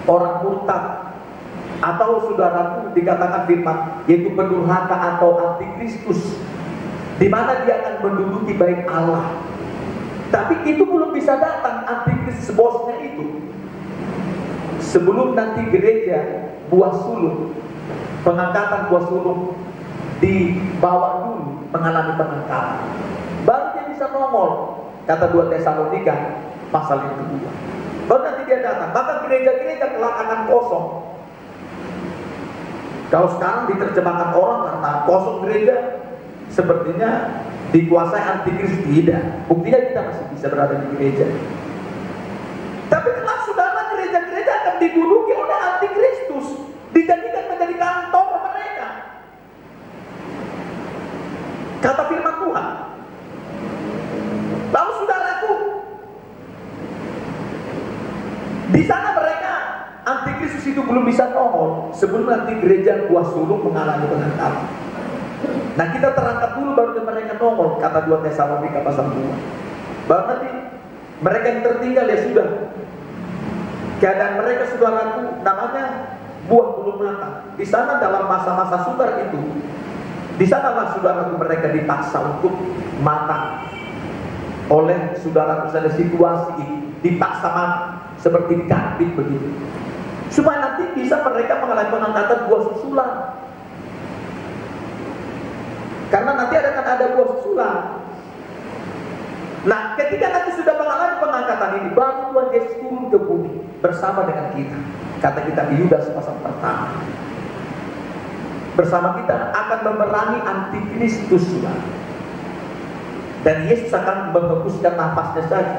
orang murtad, atau saudaraku dikatakan firman, yaitu pendurhaka atau antikristus, di mana dia akan menduduki bait Allah. Tapi itu belum bisa datang, antikristus bosnya itu, sebelum nanti gereja buah sulung, pengangkatan buah sulung dibawa dulu mengalami pengangkatan, baru dia bisa nongol. Kata 2 Tesalonika pasal yang kedua, baru nanti dia datang. Maka gereja-gereja kelak akan kosong. Kalau sekarang diterjemahkan orang karena kosong gereja, sepertinya dikuasai antikristus. Tidak, buktinya kita masih bisa berada di gereja. Tapi kelak saudara, gereja-gereja akan diduduki oleh antikristus, dijadikan menjadi kantor mereka. Kata firman Tuhan. Lalu saudaraku, di sana mereka antikristus itu belum bisa nongol sebelum nanti gereja buah sulung mengalami pengangkatan. Nah, kita terangkat dulu baru mereka nongol, kata 2 Tesalonika pasal 2. Baru nanti mereka yang tertinggal ya sudah. Keadaan mereka, saudaraku, namanya buah belum matang. Di sana dalam masa-masa sukar itu, di sanalah saudaraku mereka dipaksa untuk matang oleh saudaraku, ada situasi ini, dipaksa matang seperti kambing begitu, supaya nanti bisa mereka mengalami pengangkatan buah susulan. Karena nanti akan ada buah susulan. Nah, ketika nanti sudah mengalami pengangkatan ini, baru Tuhan Yesus turun ke bumi bersama dengan kita. Kata kita di Yudas pasal pertama, bersama kita akan memerangi antikristus, dan Yesus akan menghembuskan nafasnya saja,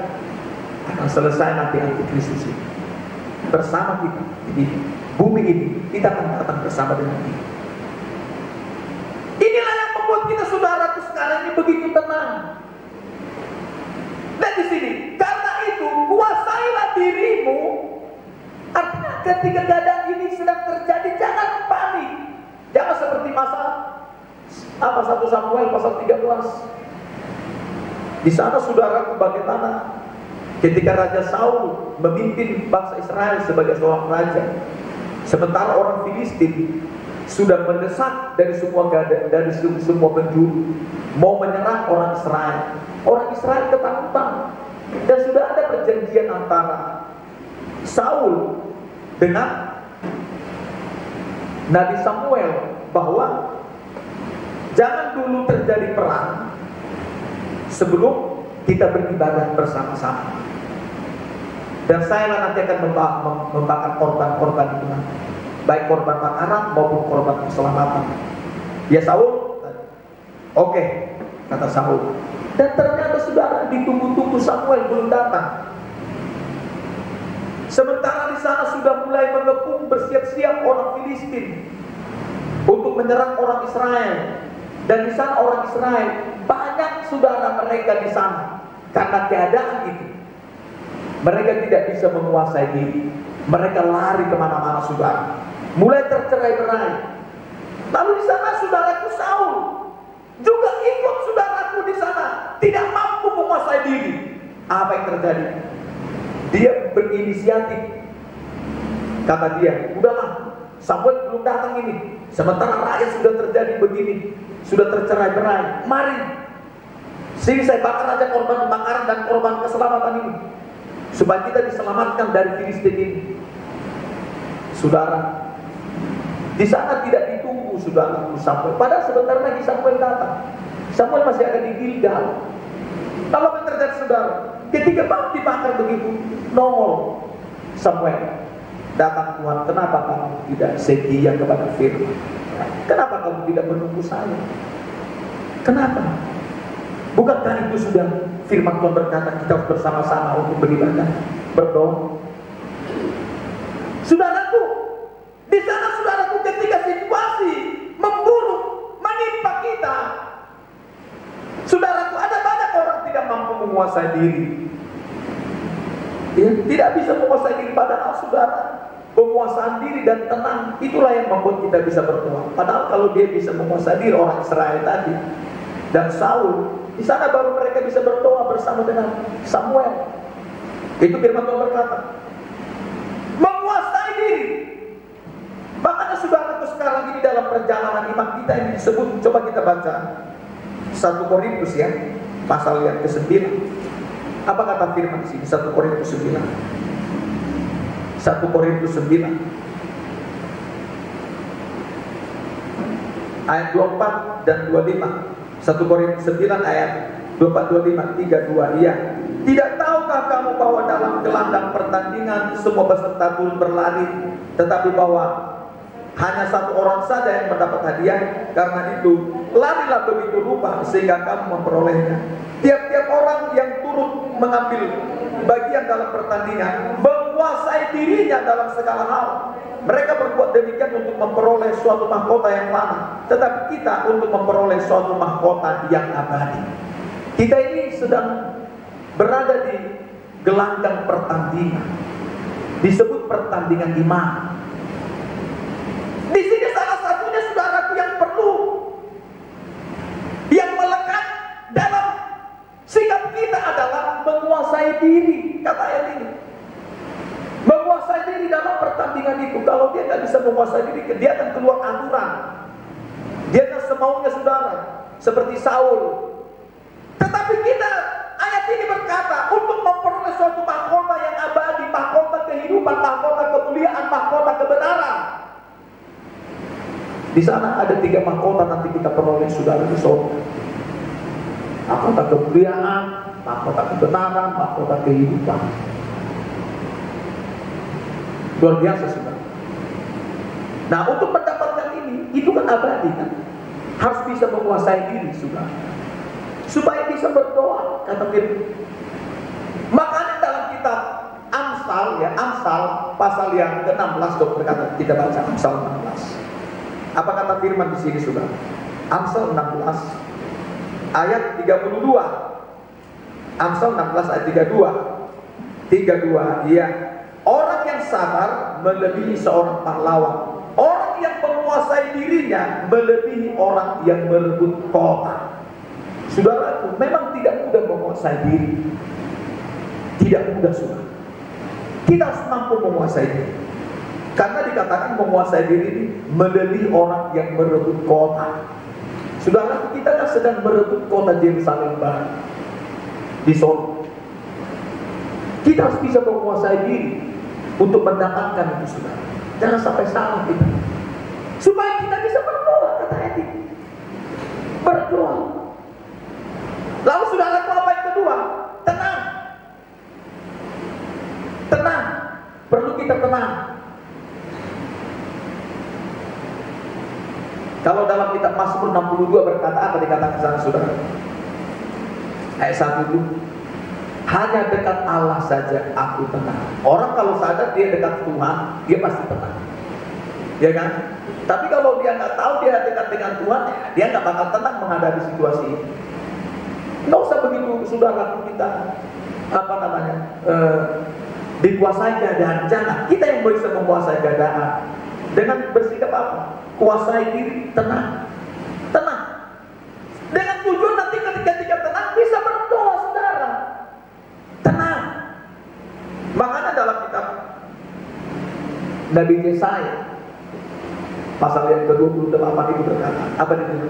akan selesai nanti antikristus ini. Bersama kita di bumi ini, kita akan datang bersama dengan dia. Inilah yang membuat kita, saudaraku, sekarang ini begitu tenang. Dan di sini, karena itu kuasailah dirimu. Artinya ketika keadaan ini sedang terjadi, jangan panik. Jangan seperti masa 1 Samuel pasal 13. Di sana, saudaraku, bagaimana ketika Raja Saul memimpin bangsa Israel sebagai seorang raja, sementara orang Filistin sudah mendesak dari semua penjuru mau menyerang orang Israel. Orang Israel ketakutan, dan sudah ada perjanjian antara Saul dengan Nabi Samuel bahwa jangan dulu terjadi perang sebelum kita beribadah bersama-sama. Dan saya nanti akan membakar korban-korban itu, baik korban makanan maupun korban keselamatan. Ya Saul, oke, kata Saul. Dan ternyata saudara, ditunggu-tunggu Samuel belum datang. Sementara di sana sudah mulai mengepung bersiap-siap orang Filistin untuk menyerang orang Israel. Dan di sana orang Israel banyak, saudara, mereka di sana. Karena keadaan itu, mereka tidak bisa menguasai diri. Mereka lari kemana-mana, saudara. Mulai tercerai-berai. Lalu di sana saudaraku Saul juga ikut, saudaraku, di sana tidak mampu menguasai diri. Apa yang terjadi? Dia berinisiatif. Kata dia, udahlah, Samuel belum datang ini, sementara rakyat sudah terjadi begini, sudah tercerai-berai. Mari, sini saya bakar aja korban bakaran dan korban keselamatan ini, supaya kita diselamatkan dari Filistin ini. Saudara, di sana tidak ditunggu menunggu saudara Samuel. Padahal sebentar lagi Samuel datang. Samuel masih ada di Gilgal. Lalu apa terjadi saudara? Ketika bang dibakar begitu, nongol Samuel. Datang Tuhan, kenapa kamu tidak setia kepada firman? Kenapa kamu tidak menunggu saya? Kenapa? Bukankah itu sudah firman Tuhan berkata kita harus bersama-sama untuk beribadah, berdoa? Saudaraku, di sana saudaraku ketika situasi memburuk menimpa kita, saudaraku ada banyak orang tidak mampu menguasai diri. Ya, tidak bisa menguasai diri, padahal saudara, penguasaan diri dan tenang itulah yang membuat kita bisa berdoa. Padahal kalau dia bisa menguasai diri orang Israel tadi dan Saul, di sana baru mereka bisa berdoa bersama dengan Samuel. Itu firman Tuhan berkata, menguasai diri. Makanya saudaraku sekarang ini dalam perjalanan iman kita yang disebut, coba kita baca 1 Korintus ya, pasal yang ke-9. Apa kata firman di sini? 1 Korintus 9. 1 Korintus 9 ayat 24 dan 25. 1 Korintus 9 ayat 24, 25, 32. Iya. Tidak tahukah kamu bahwa dalam gelanggang pertandingan semua peserta turun berlari, tetapi bahwa hanya satu orang saja yang mendapat hadiah? Karena itu larilah begitu rupa sehingga kamu memperolehnya. Tiap-tiap orang yang turut mengambil bagian dalam pertandingan menguasai dirinya dalam segala hal. Mereka berbuat demikian untuk memperoleh suatu mahkota yang lama, tetapi kita untuk memperoleh suatu mahkota yang abadi. Kita ini sedang berada di gelanggang pertandingan, disebut pertandingan iman. Di sini salah satunya saudaraku yang perlu, yang melekat dalam sikap kita adalah menguasai diri. Kata ayat ini, menguasai diri dalam pertandingan itu. Kalau dia tidak bisa menguasai diri, dia akan keluar aturan. Dia akan semaunya saudara, seperti Saul. Tetapi kita, ayat ini berkata, untuk memperoleh suatu mahkota yang abadi, mahkota kehidupan, mahkota kemuliaan, mahkota kebenaran. Di sana ada 3 mahkota nanti kita peroleh saudara di surga. Mahkota kemuliaan, mahkota kebenaran, mahkota kehidupan. Luar biasa saudara. Nah, untuk mendapatkan ini, itu kan abadi kan. Harus bisa menguasai diri saudara, supaya bisa berdoa, kata firman. Makanya dalam kitab Amsal ya, Amsal pasal yang ke-16 berkata, kita baca Amsal 16. Apa kata firman di sini saudara? Amsal 16 ayat 32. Amsal 16 ayat 32. Iya. Orang yang sabar melebihi seorang pahlawan. Orang yang menguasai dirinya melebihi orang yang merebut kota. Saudaraku, memang tidak mudah menguasai diri. Tidak mudah saudara. Kita harus mampu menguasai diri. Karena dikatakan menguasai diri ini melebihi orang yang merebut kota. Saudara, kita kan sedang merebut kota Yerusalem Baru di Solo. Kita harus bisa menguasai diri untuk mendapatkan itu saudara. Jangan sampai salah kita. Supaya kita bisa berdoa, kata ayat ini. Berdoa. Lalu saudara, apa yang kedua? Tenang. Tenang. Perlu kita tenang. Kalau dalam kitab Mazmur 62 berkata apa dikatakan sana saudara? Ayat 1 itu, hanya dekat Allah saja aku tenang. Orang kalau sadar dia dekat Tuhan, dia pasti tenang, ya kan? Tapi kalau dia nggak tahu dia dekat dengan Tuhan, dia nggak bakal tenang menghadapi situasi ini. Nggak usah begitu saudara, kita dikuasai keadaan. Jangan, kita yang bisa menguasai keadaan dengan bersikap apa? Kuasai diri, tenang. Tenang. Dengan tujuan nanti ketika tenang bisa berdoa saudara. Tenang. Makanya dalam kitab Nabi Yesaya pasal yang ke-28 itu berkata, apa itu?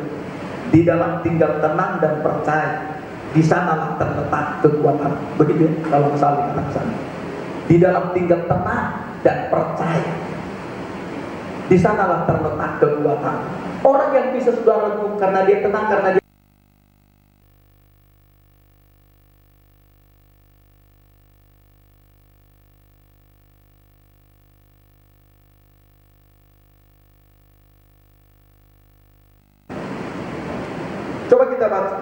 Di dalam tinggal tenang dan percaya, di sanalah terletak kekuatan. Begitu kalau misalnya kata sana. Di dalam tinggal tenang dan percaya. Di sanalah terletak kekuatan. Orang yang bisa saudaraku karena dia tenang, karena dia coba kita baca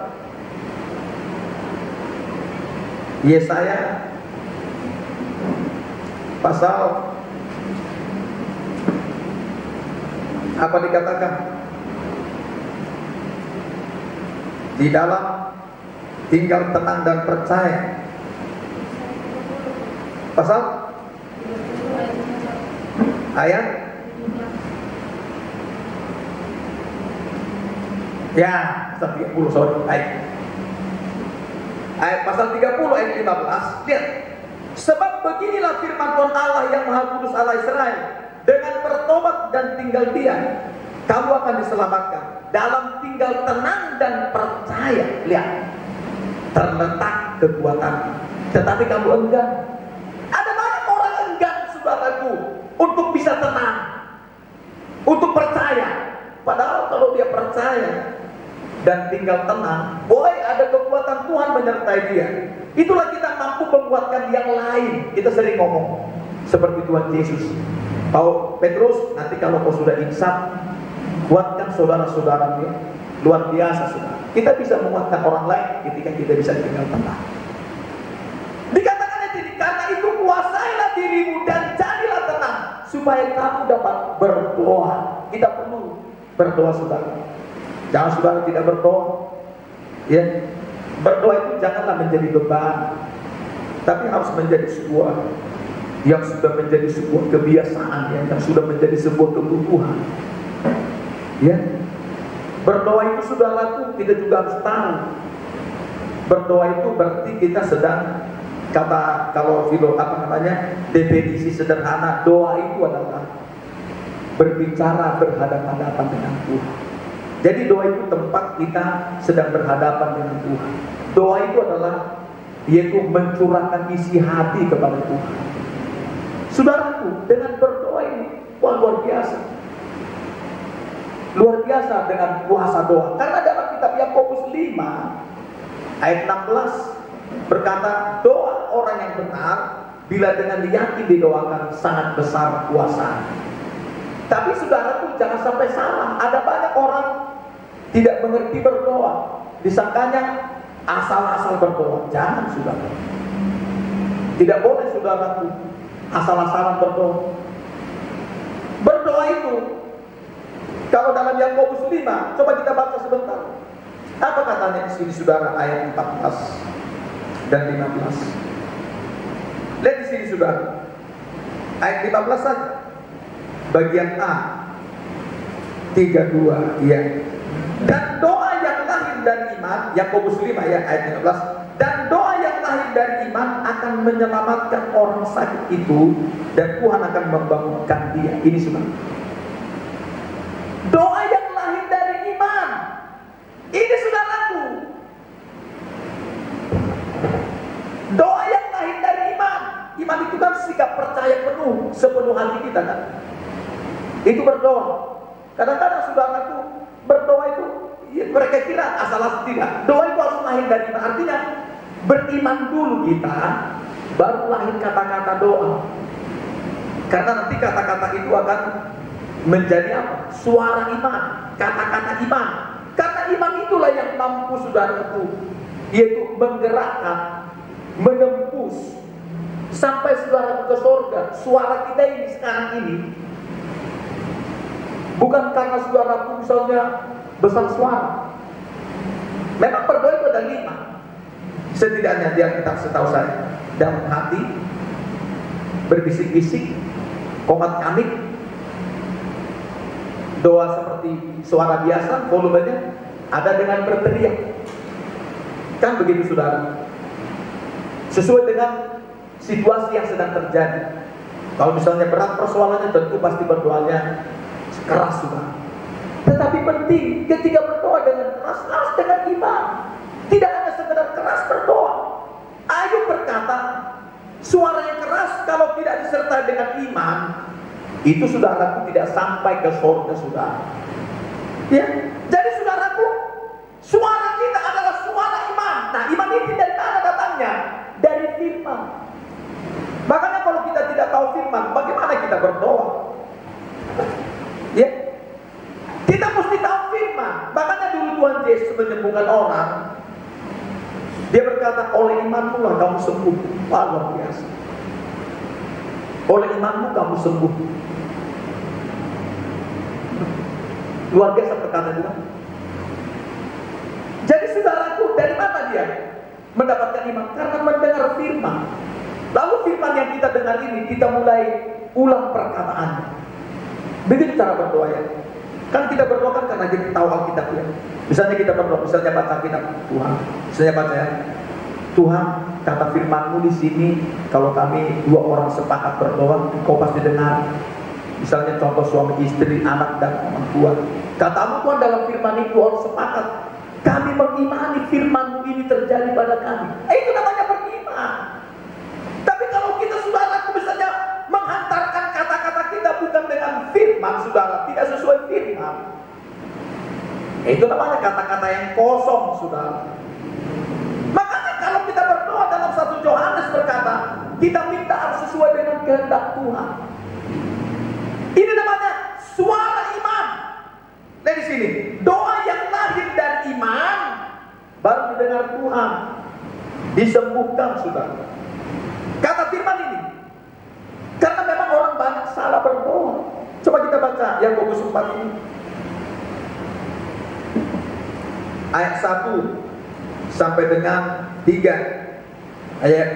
Yesaya pasal apa dikatakan? Di dalam tinggal tenang dan percaya. Pasal ayat ya, pasal 30, sorry. Ayat pasal 30 ayat 15. Lihat. Sebab beginilah firman Tuhan Allah yang Maha Kudus Allah Israel, dengan bertobat dan tinggal diam, kamu akan diselamatkan. Dalam tinggal tenang dan percaya, lihat, terletak kekuatan. Tetapi kamu enggan. Ada banyak orang enggan, saudaraku, untuk bisa tenang, untuk percaya. Padahal kalau dia percaya dan tinggal tenang, boleh ada kekuatan Tuhan menyertai dia. Itulah kita mampu menguatkan yang lain. Kita sering ngomong seperti Tuhan Yesus. Tahu Petrus, nanti kalau kau sudah insaf, kuatkan saudara-saudaramu. Luar biasa, saudara. Kita bisa menguatkan orang lain ketika kita bisa tinggal tenang. Dikatakan ini, karena itu kuasailah dirimu dan jadilah tenang, supaya kamu dapat berdoa. Kita perlu berdoa, saudara. Jangan saudara tidak berdoa. Ya, berdoa itu janganlah menjadi beban, tapi harus menjadi sebuah yang sudah menjadi sebuah kebiasaan, yang sudah menjadi sebuah kebutuhan. Ya, berdoa itu saudaraku, kita juga harus tahu. Berdoa itu berarti kita sedang, kata kalau definisi sederhana, doa itu adalah berbicara berhadapan-hadapan dengan Tuhan. Jadi doa itu tempat kita sedang berhadapan dengan Tuhan. Doa itu adalah yaitu mencurahkan isi hati kepada Tuhan. Saudaraku, dengan berdoa ini, wah, luar biasa. Luar biasa dengan kuasa doa. Karena dalam kitab Yakobus 5 ayat 16 berkata, doa orang yang benar bila dengan yakin didoakan sangat besar kuasa. Tapi saudaraku, jangan sampai salah. Ada banyak orang tidak mengerti berdoa, disangkanya asal-asal berdoa. Jangan, saudara. Tidak boleh, saudaraku, asal-asalan berdoa. Berdoa itu, kalau dalam Yakobus 5, coba kita baca sebentar. Apa katanya di sini, saudara, ayat 14 dan 15. Lihat di sini, saudara. Ayat 15 saja. Bagian A 32, ya. Dan doa yang lahir dari iman, Yakobus 5 ya ayat 15. Dan doa yang lahir dari iman akan menyelamatkan orang sakit itu, dan Tuhan akan membangunkan dia. Ini saudara. Doa yang lahir dari iman. Ini saudaraku. Doa yang lahir dari iman. Iman itu kan sikap percaya penuh, sepenuh hati kita kan. Itu berdoa. Kadang-kadang saudaraku, berdoa itu ya, mereka kira asal-asal, tidak. Doa itu harus lahir dari iman. Artinya beriman dulu kita, baru lahir kata-kata doa. Karena nanti kata-kata itu akan menjadi apa? Suara iman, kata-kata iman. Karena iman itulah yang mampu, saudaraku, yaitu menggerakkan, menembus sampai saudara ke surga. Suara kita ini sekarang ini bukan karena saudaraku misalnya besar suara. Memang berdoa itu ada 5. Setidaknya dia kita setahu saya, dalam hati, berbisik-bisik, komat kamik, doa seperti suara biasa, volumenya, ada dengan berteriak. Kan begitu, saudara. Sesuai dengan situasi yang sedang terjadi. Kalau misalnya berat persoalannya, tentu pasti berdoanya keras, saudara. Tetapi penting ketika berdoa dengan keras, harus dengan iman. Tidak hanya sekedar keras berdoa. Ayub berkata, suara yang keras kalau tidak disertai dengan iman Itu saudaraku tidak sampai ke surga saudara. Ya, jadi saudaraku, suara kita adalah suara iman. Nah, iman ini dari mana datangnya? Dari firman. Makanya kalau kita tidak tahu firman, bagaimana kita berdoa? Ya, kita mesti tahu firman. Makanya dulu Tuhan Yesus menyembuhkan orang. Dia berkata, oleh imanmu lah kamu sembuh. Wah, luar biasa. Oleh imanmu kamu sembuh. Luar biasa perkataan Tuhan. Jadi saudaraku, dari mana dia mendapatkan iman? Karena mendengar firman. Lalu firman yang kita dengar ini, kita mulai ulang perkataannya. Begitu cara berdoa ya. Kan kita berdoa kan karena kita tahu Alkitab ya. Misalnya kita berdoa, misalnya baca kitab Tuhan. Misalnya baca ya, Tuhan, kata firman-Mu di sini, kalau kami dua orang sepakat berdoa, Engkau pasti dengar. Misalnya contoh suami istri, anak dan orang tua. Katamu Tuhan dalam firman itu orang sepakat. Kami mengimani firman-Mu ini terjadi pada kami. Itu namanya beriman. Tapi kalau kita saudara misalnya menghantarkan kata-kata kita bukan dengan firman saudara, tidak sesuai firman, itu namanya kata-kata yang kosong saudara. Makanya kalau kita berdoa dalam 1 Yohanes berkata, kita minta harus sesuai dengan kehendak Tuhan. Ini namanya suara iman. Nah di sini, doa yang lahir dari iman baru didengar Tuhan, disembuhkan saudara. Kata firman ini, karena memang orang banyak salah berdoa. Coba kita baca Yakobus 4 ini, ayat 1 sampai dengan 3.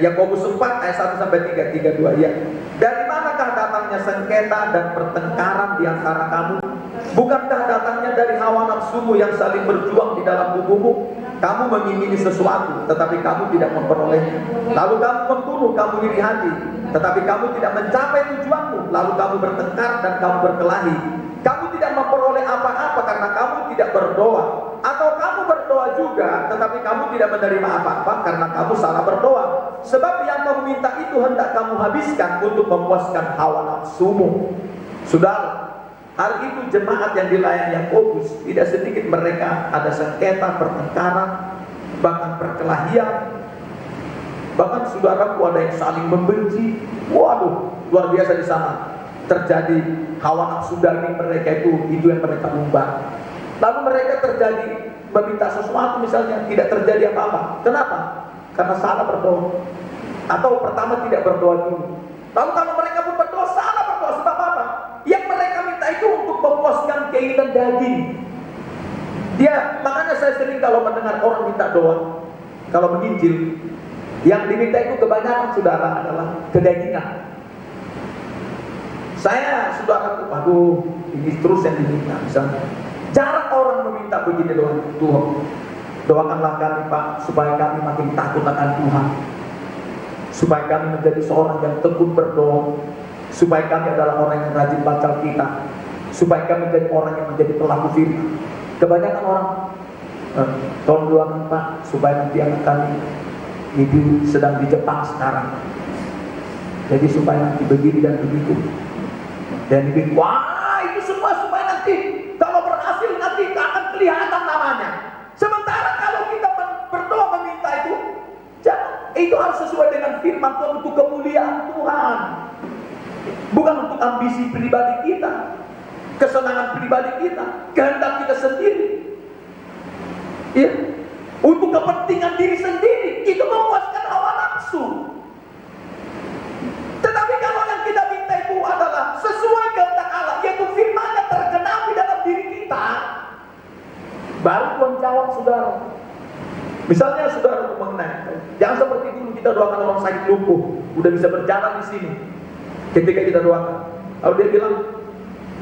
Yakobus 4 ayat 1 sampai 3, 32 ya. Dari manakah datangnya sengketa dan pertengkaran di antara kamu? Bukankah datangnya dari hawa nafsumu yang saling berjuang di dalam tubuhmu? Kamu mengingini sesuatu, tetapi kamu tidak memperolehnya. Lalu kamu membunuh, kamu iri hati, tetapi kamu tidak mencapai tujuanmu. Lalu kamu bertengkar dan kamu berkelahi. Kamu tidak memperoleh apa-apa karena kamu tidak berdoa. Atau kamu berdoa juga, tetapi kamu tidak menerima apa-apa karena kamu salah berdoa. Sebab yang kamu minta itu hendak kamu habiskan untuk memuaskan hawa nafsumu. Saudara, hari itu jemaat yang dilayani Yakobus, tidak sedikit mereka ada sengketa, pertengkaran, bahkan perkelahian. Bahkan saudaraku ada yang saling membenci. Waduh, luar biasa di sana. Terjadi hawa nafsu daging mereka itu yang mereka umbar. Lalu mereka terjadi meminta sesuatu misalnya, tidak terjadi apa-apa. Kenapa? Karena salah berdoa. Atau pertama tidak berdoa dulu. Lalu kalau mereka pun berdoa, salah berdoa. Sebab apa? Yang mereka minta itu untuk memuaskan keinginan daging. Makanya saya sering kalau mendengar orang minta doa, kalau menginjil, yang diminta itu kebanyakan saudara adalah kedagingan. Saya saudara, aduh, ini terus yang diminta. Misalnya, jarang orang meminta begini doa, Tuhan, doakanlah kami Pak, supaya kami makin takut akan Tuhan, supaya kami menjadi seorang yang tekun berdoa, supaya kami adalah orang yang rajin baca Alkitab, supaya kami menjadi orang yang menjadi pelaku firman. Kebanyakan orang, tolong doakan Pak, supaya nanti anak kami itu sedang di Jepang sekarang, jadi supaya nanti begini dan begitu. Dan dibikin, wah itu semua supaya nanti kalau berhasil nanti akan kelihatan namanya. Sementara kalau kita berdoa meminta itu, jangan, itu harus sesuai dengan firman Tuhan untuk kemuliaan Tuhan, bukan untuk ambisi pribadi kita, kesenangan pribadi kita, kehendak kita sendiri, ya, untuk kepentingan diri sendiri. Itu memuaskan hawa nafsu. Tetapi kalau yang kita minta itu adalah sesuai kehendak Allah, yaitu firman-Nya tergenapi dalam diri kita, baru Tuhan jawab saudara. Misalnya saudara mengenai, jangan seperti dulu kita doakan orang sakit lumpuh, udah bisa berjalan di sini. Ketika kita doakan, lalu dia bilang,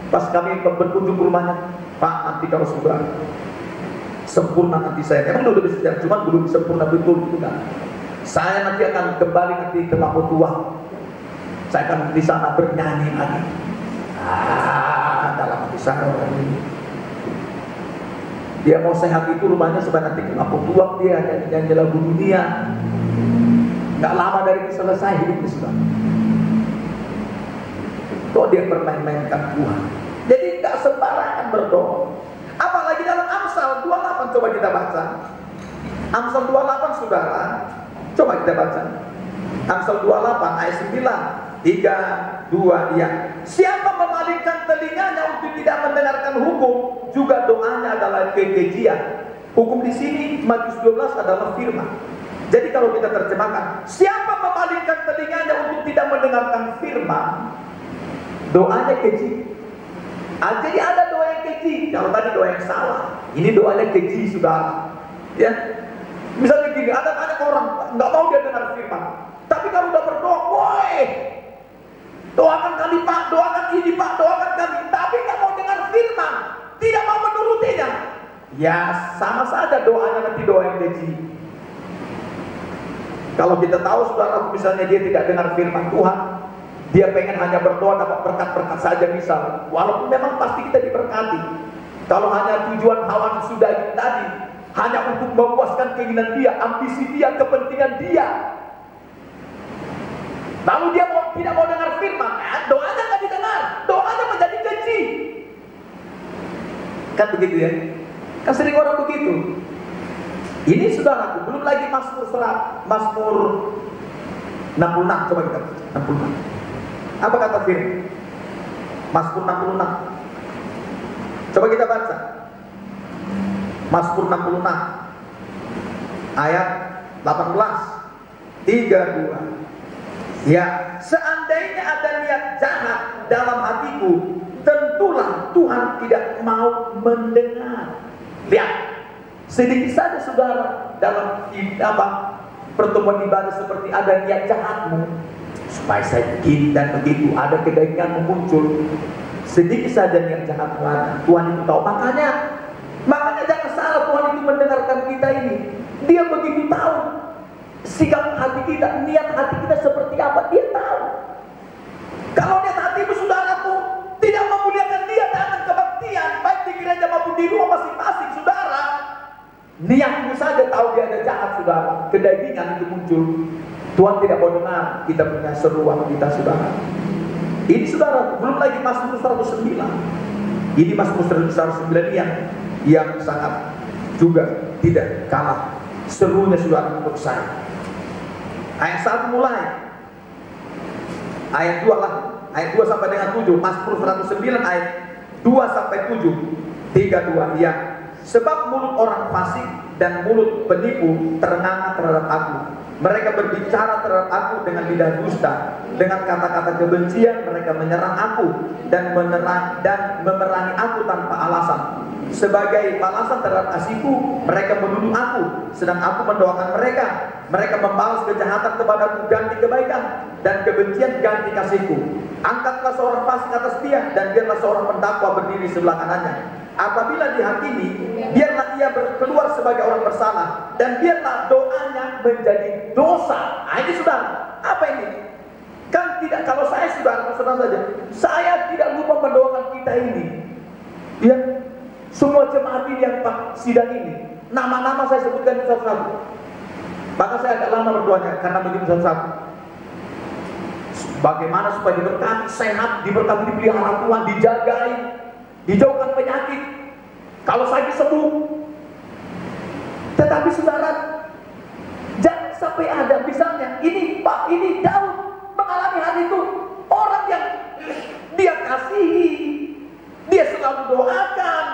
pas kami berkunjung ke rumahnya, Pak, nanti kalau sudah sempurna nanti saya, emang udah bisa jalan, cuma belum sempurna betul gitu kan. Saya nanti akan kembali nanti ke Papua. Saya akan di sana bernyanyi lagi. Dalam hati saya orang ini, dia mau sehat itu rumahnya supaya nanti ke Papua dia nyanyi lagu dunia. Nggak lama dari itu selesai hidupnya sudah. Kok dia bermain-mainkan Tuhan? Jadi nggak sembarangan berdoa. Apalagi dalam Amsal 28, coba kita baca. Amsal 28 saudara, coba kita baca. Amsal 28 ayat 9, 3, 2, ya. Siapa memalingkan telinganya untuk tidak mendengarkan hukum, juga doanya adalah kekejian. Hukum di sini Matius 12 adalah firman. Jadi kalau kita terjemahkan, siapa memalingkan telinganya untuk tidak mendengarkan firman, doanya keji. Jadi ada doa yang keji. Kalau tadi doa yang salah, ini doanya keji, saudara. Ya, misalnya gini, ada banyak orang nggak mau dia dengar firman, tapi kalau udah berdoa, woi, doakan kami Pak, doakan ini Pak, doakan kami, tapi nggak mau dengar firman, tidak mau menurutinya. Ya sama saja doanya nanti doa yang keji. Kalau kita tahu saudara, misalnya dia tidak dengar firman Tuhan, dia pengen hanya berdoa dapat berkat-berkat saja misal, walaupun memang pasti kita diberkati. Kalau hanya tujuan hawa sudah tadi, hanya untuk memuaskan keinginan dia, ambisi dia, kepentingan dia, lalu dia tidak mau dengar firman, doanya nggak didengar, doanya menjadi keji. Kan begitu ya? Kan sering orang begitu. Ini saudaraku, belum lagi Mazmur 66, coba kita baca 66. Apa kata firman? Mazmur 66. Coba kita baca. Mazmur 66 ayat 18, 3, 2. Ya, seandainya ada niat jahat dalam hatiku, tentulah Tuhan tidak mau mendengar. Lihat, sedikit saja saudara dalam pertemuan ibadah seperti ada niat jahatmu, supaya saya begini dan begitu, ada kebaikan muncul. Sedikit saja niat jahatmu ada, Tuhan itu tahu. Makanya jangan salah, Tuhan itu mendengarkan kita ini. Dia begitu tahu sikap hati kita, niat hati kita seperti apa, dia tahu. Kalau niat hatimu saudaraku tidak memuliakan dia dalam kebaktian, baik di gereja maupun di rumah masing-masing saudara, niatmu saja tahu dia ada jahat saudara, kedagingan itu muncul. Tuhan tidak mau dengar kita punya seruan kita saudara. Ini saudara, belum lagi Mazmur 109. Ini Mazmur 109 yang sangat juga tidak kalah serunya saudara untuk saya. Ayat 1 mulai, ayat 2 lah, ayat 2 sampai dengan 7. Mazmur 109 ayat 2 sampai 7, 3, 2, ya. Sebab mulut orang fasik dan mulut penipu terengah terhadap aku. Mereka berbicara terhadap aku dengan lidah dusta, dengan kata-kata kebencian mereka menyerang aku dan memerangi aku tanpa alasan. Sebagai balasan terhadap kasihku, mereka menuduh aku, sedang aku mendoakan mereka. Mereka membalas kejahatan kepadaku ganti kebaikan, dan kebencian ganti kasihku. Angkatlah seorang fasik atas dia, dan biarlah seorang pendakwa berdiri sebelah kanannya. Apabila dihakimi, biarlah ia keluar sebagai orang bersalah, dan biarlah doanya menjadi dosa. Ini sudah apa ini? Kan tidak, kalau saya sudah saja, saya tidak lupa mendoakan kita ini. Ya, semua jemaat ini yang sidang ini, nama-nama saya sebutkan satu-satu. Maka saya agak lama berdoanya karena begitu satu-satu. Bagaimana supaya diberkati, sehat, diberkati, dipelihara Tuhan, dijagai, dijauhkan penyakit. Kalau sakit sembuh. Tetapi saudara, jangan sampai ada misalnya ini Pak, ini Daud mengalami hal itu. Orang yang dia kasihi, dia selalu doakan,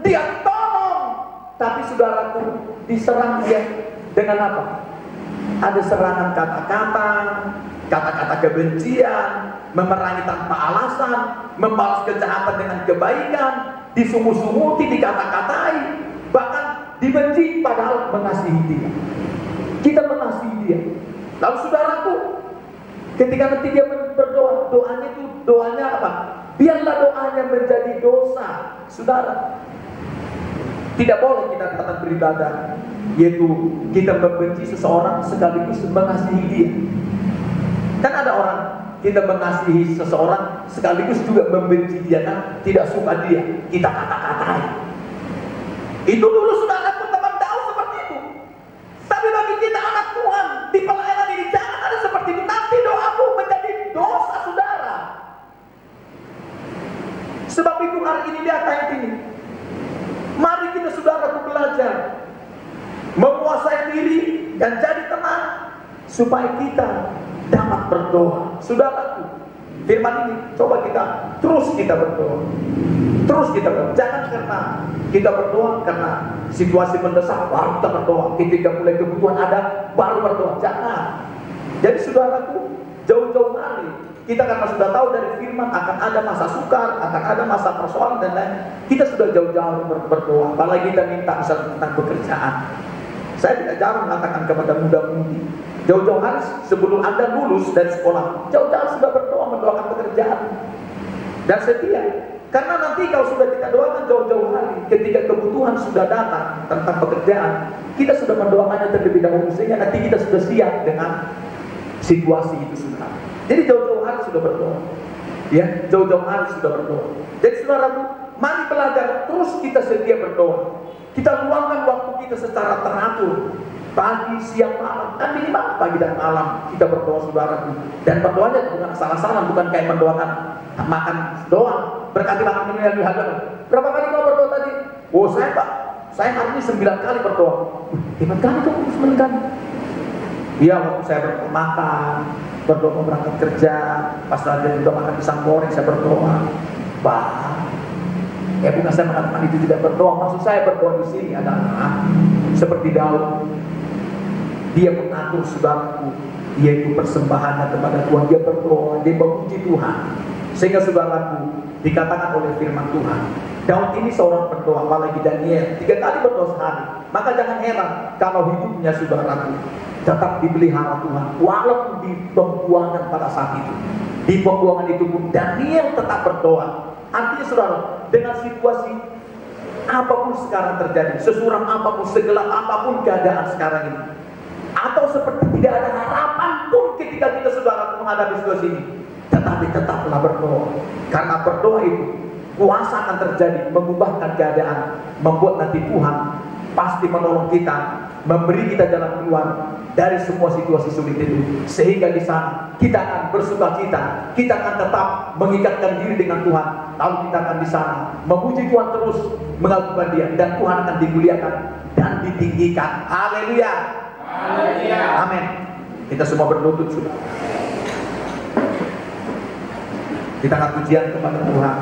dia tolong, tapi saudaraku diserang dia dengan apa? Ada serangan kata-kata, kata-kata kebencian, memerangi tanpa alasan, membalas kejahatan dengan kebaikan, disungguh-sungguhi, dikata-katai, bahkan dibenci padahal mengasihi dia. Kita mengasihi dia. Lalu saudaraku, ketika nanti dia berdoa, doanya apa? Biarlah doanya menjadi dosa, saudara. Tidak boleh kita datang beribadah, yaitu kita membenci seseorang sekaligus mengasihi dia. Kan ada orang, kita mengasihi seseorang sekaligus juga membenci dia, kan tidak suka dia, kita kata-katai. Itu dulu saudara pun teman tahu seperti itu. Tapi bagi kita anak Tuhan di pelayanan ini jangan ada seperti itu. Nanti doamu menjadi dosa saudara. supaya kita dapat berdoa. Saudaraku, firman ini coba kita terus berdoa. Terus kita berdoa. Jangan karena kita berdoa karena situasi mendesak baru kita berdoa. Ketika mulai kebutuhan ada baru berdoa. Jangan. Jadi saudaraku, jauh-jauh hari kita karena sudah tahu dari firman akan ada masa sukar, akan ada masa persoalan dan lain. Kita sudah jauh-jauh berdoa. Apalagi kita minta misalnya tentang pekerjaan. Saya tidak jarang mengatakan kepada muda-mudi, jauh-jauh hari sebelum Anda lulus dari sekolah, jauh-jauh sudah berdoa mendoakan pekerjaan dan setia. Karena nanti kalau sudah kita doakan jauh-jauh hari, ketika kebutuhan sudah datang tentang pekerjaan, kita sudah mendoakannya terlebih dahulu sehingga nanti kita sudah siap dengan situasi itu sudah. Jadi jauh-jauh hari sudah berdoa, ya jauh-jauh hari sudah berdoa. Jadi saudaraku, mari belajar terus kita setia berdoa. Kita luangkan waktu kita secara teratur, pagi, siang, malam, dan minimal pagi dan malam kita berdoa saudaraku. Dan berdoanya bukan salah-salah, bukan kayak mendoakan makan doang. Berkatilah kami yang dihadap. Berapa kali kau berdoa tadi? Oh saya Pak, saya hari ini 9 kali berdoa. Hebat kali kau 9 kali. Iya, waktu saya berdoa makan, berdoa berangkat kerja, pas lagi juga makan pisang goreng saya berdoa. Pak, bukan saya mengatakan itu tidak berdoa. Maksud saya berdoa di sini adalah seperti Daud. Dia mengatur saudaraku, yaitu persembahannya kepada Tuhan. Dia berdoa, dia memuji Tuhan. Sehingga saudaraku dikatakan oleh firman Tuhan, Daud ini seorang berdoa, apalagi Daniel 3 kali berdoa sehari. Maka jangan heran kalau hidupnya saudaraku tetap dipelihara Tuhan, walaupun di pembuangan pada saat itu. Di pembuangan itu pun Daniel tetap berdoa. Artinya saudara, dengan situasi apapun sekarang terjadi, sesuram apapun, segelap apapun keadaan sekarang ini, atau seperti tidak ada harapan pun ketika kita saudara menghadapi situasi ini, tetapi tetaplah berdoa. Karena berdoa itu kuasa akan terjadi, mengubahkan keadaan, membuat nanti Tuhan pasti menolong kita, memberi kita jalan keluar dari semua situasi sulit itu. Sehingga di sana kita akan bersukacita, kita akan tetap mengikatkan diri dengan Tuhan. Lalu kita akan di sana memuji Tuhan terus, mengagungkan Dia, dan Tuhan akan dimuliakan dan ditinggikan. Haleluya. Haleluya. Amin. Kita semua berlutut sudah. Kita akan pujian kepada Tuhan.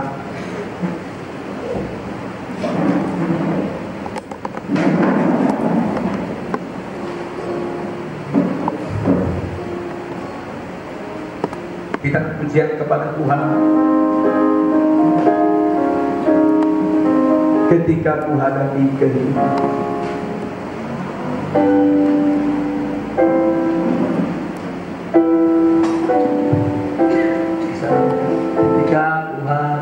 Kita akan pujian kepada Tuhan. Ketika ku hadapi kehidupan, ketika Tuhan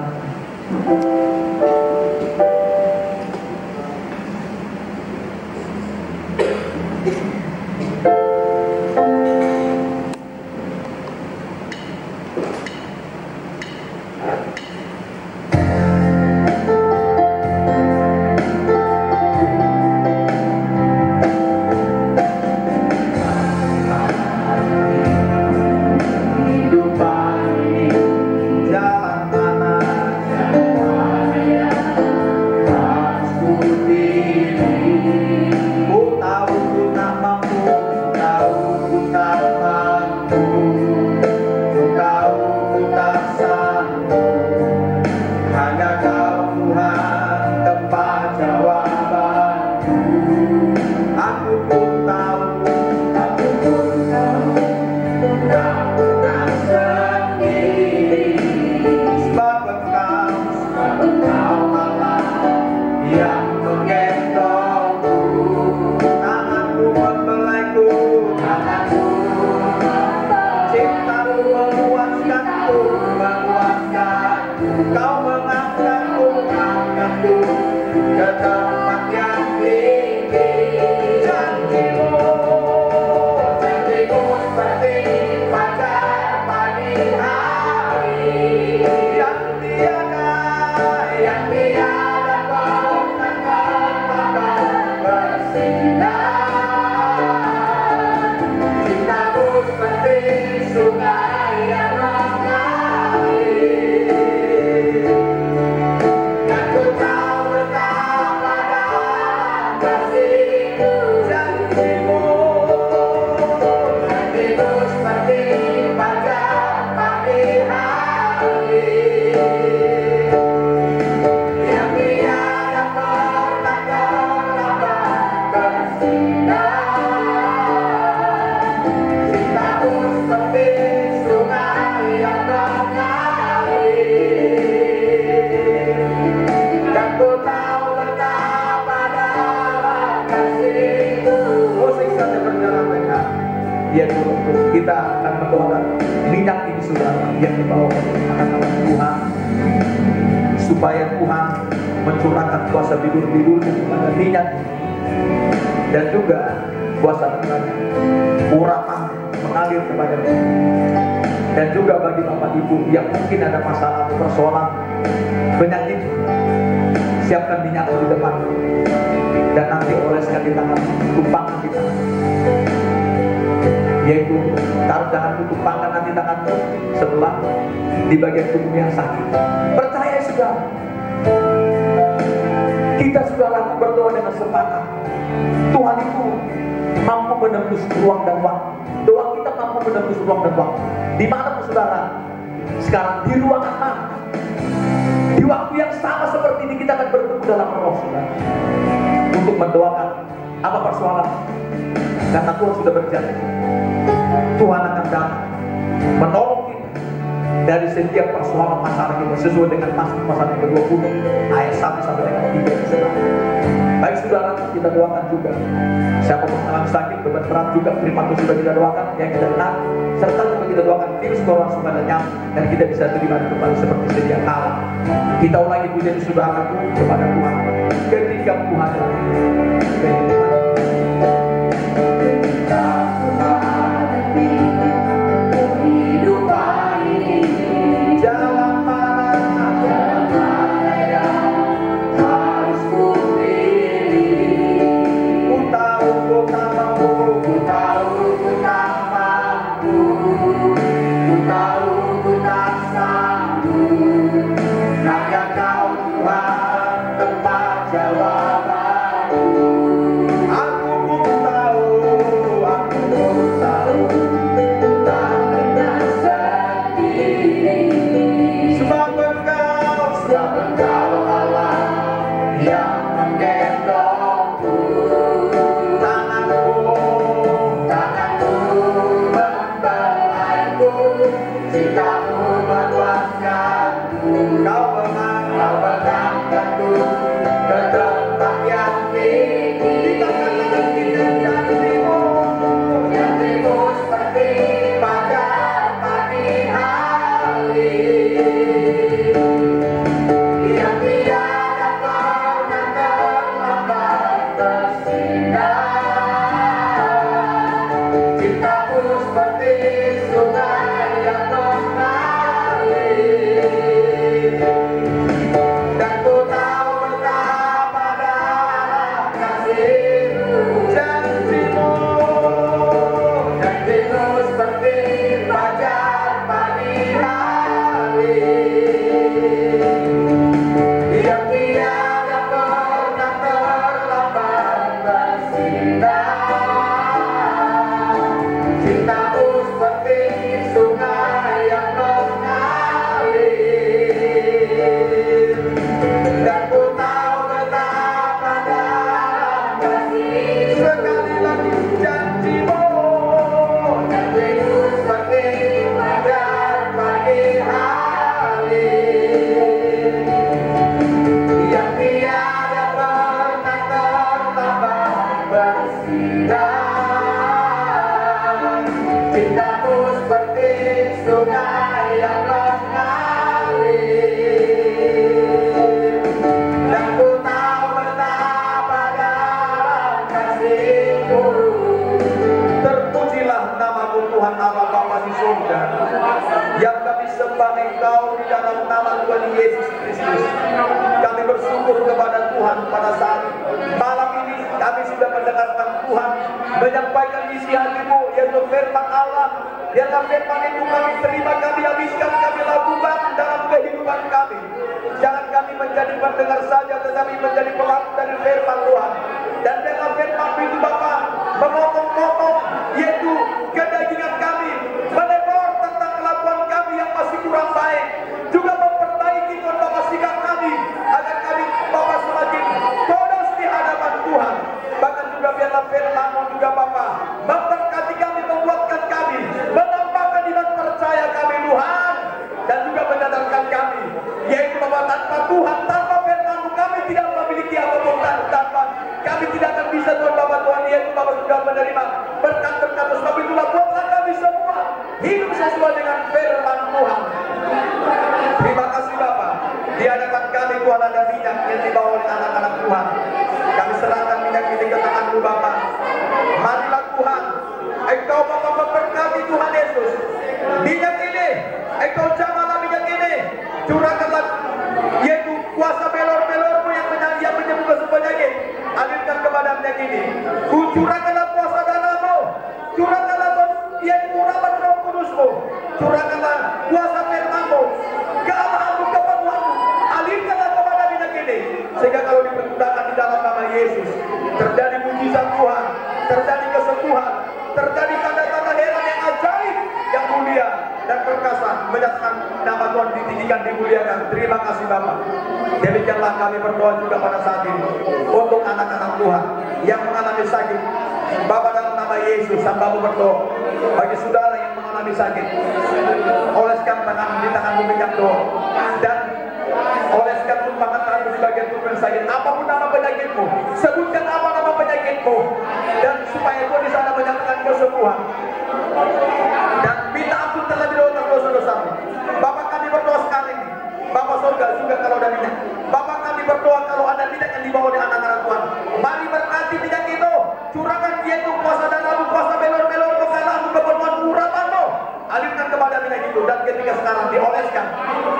yaitu kita akan mendoakan minyak ini saudara yang dibawa akan Tuhan, supaya Tuhan mencurahkan kuasa tidur-tidur kepada minyak dan juga kuasa Tuhan urapan mengalir kepada kita. Dan juga bagi Bapak Ibu yang mungkin ada masalah persoalan penyakit, siapkan minyak di depan dan nanti oleskan di tangan, tumpangkan di tangan, yaitu taruh tangan tumpangkan nanti tanganmu sebelah di bagian tubuh yang sakit. Percaya sudah, kita sudah lakukan berdoa dengan semangat. Tuhan itu mampu menembus ruang dan waktu. Doa kita mampu menembus ruang dan waktu. Di mana saudara? Sekarang di ruangan mana? Di waktu yang sama seperti ini kita akan bertemu dalam roh saudara, untuk mendoakan apa persoalan. Karena Tuhan sudah berjanji, Tuhan akan datang menolong kita dari setiap persoalan masalah kita sesuai dengan pasal yang ke-20 ayat 1 sampai dengan 3. Baik saudara, kita doakan juga siapa pun mengalami sakit, beban berat juga firman Tuhan sudah kita doakan, yang kita dengar serta juga kita doakan virus corona supaya lenyap dan kita bisa terima kembali seperti sedia kala. Kita ulangi pujian saudaraku kepada Tuhan ketika Tuhan yang kami sembah Engkau di dalam nama Tuhan Yesus Kristus. Kami bersyukur kepada Tuhan pada saat malam ini kami sudah mendengarkan Tuhan menyampaikan isi hati-Mu, yaitu firman Allah. Yang firman itu kami terima, kami habiskan, kami lakukan dalam kehidupan kami. Jangan kami menjadi pendengar saja, tetapi menjadi pelaku dari firman Tuhan. Dan dengan firman itu Bapa mengomong-ngomong, yaitu kedagingan kami, menegor tentang kelakuan kami yang masih kurang baik, juga memperbaiki Tuhan Bapa sikap kami, agar kami Bapa semakin kudus di hadapan Tuhan. Bahkan juga biarlah firman-Mu juga Bapa memberkati kami, menguatkan kami, menambahkan iman percaya kami Tuhan, dan juga menyadarkan kami, yaitu Bapa tanpa Tuhan, tanpa firman-Mu kami tidak memiliki apapun, tanpa kami tidak akan bisa Tuhan Bapa Tuhan Yesus hidup sesuai dengan firman Tuhan. Terima kasih Bapa. Di hadapan kami Tuhan ada minyak yang dibawa oleh anak-anak Tuhan. Kami serahkan minyak ini ke tangan-Mu Bapa. Marilah Tuhan, Engkau Bapa memberkati Tuhan Yesus. Minyak ini, Engkau jamahlah minyak ini. Curahkanlah yaitu kuasa belor-belor-Mu yang menyembuhkan semua penyakit. Alirkan kepada minyak ini. Curahkanlah kuasa darah-Mu. Curahkanlah yaitu rahmat Roh Kudus-Mu. Curahkanlah kuasa firman-Mu. Kealahanmu, kepenuhanmu. Alirkanlah kepada minyak ini. Sehingga kalau dipergunakan di dalam nama Yesus, terjadi mujizat Tuhan, terjadi kesembuhan, terjadi tanda-tanda heran yang ajaib, yang mulia dan perkasa, menyatakan nama Tuhan ditinggikan, dimuliakan. Terima kasih Bapak. Demikianlah kami berdoa juga pada saat ini untuk anak-anak Tuhan yang mengalami sakit. Bapak dalam nama Yesus, hamba-Mu berdoa bagi saudara yang mengalami sakit, oleskan tangan di tangan-Mu minyak doa, dan oleskan tumpangan tangan di bagian tubuh yang sakit. Apapun nama penyakitmu, sebutkan apa nama penyakitmu, dan supaya Tuhan di sana menyatakan kesembuhan. Dan minta ampun terlebih dahulu atas dosa-dosamu. Bapak kami berdoa sekali ini, Bapak surga juga kalau ada minyak. Bapak kami berdoa kalau ada minyak yang dibawa oleh anak-anak Tuhan, mari berkati minyak itu. Curahkan yaitu kuasa darah-Mu, kuasa belor-belor, kekalahan-Mu, kepenuhan-Mu, urapan-Mu. Alirkan kepada minyak itu, dan ketika sekarang dioleskan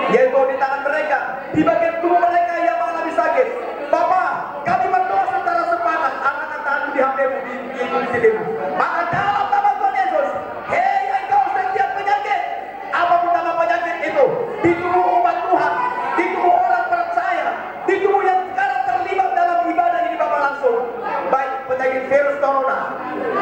yaitu di tangan mereka, di bagian tubuh mereka yang mengalami sakit. Bapak, kami berdoa secara sepakat, angkat tangan-Mu di hamba-Mu, di sini-Mu. Maka dalam nama Tuhan Yesus, hei engkau setiap penyakit, apapun nama penyakit itu, di tubuh umat Tuhan, di tubuh orang percaya, di tubuh yang sekarang terlibat dalam ibadah ini Bapak langsung, baik penyakit virus corona,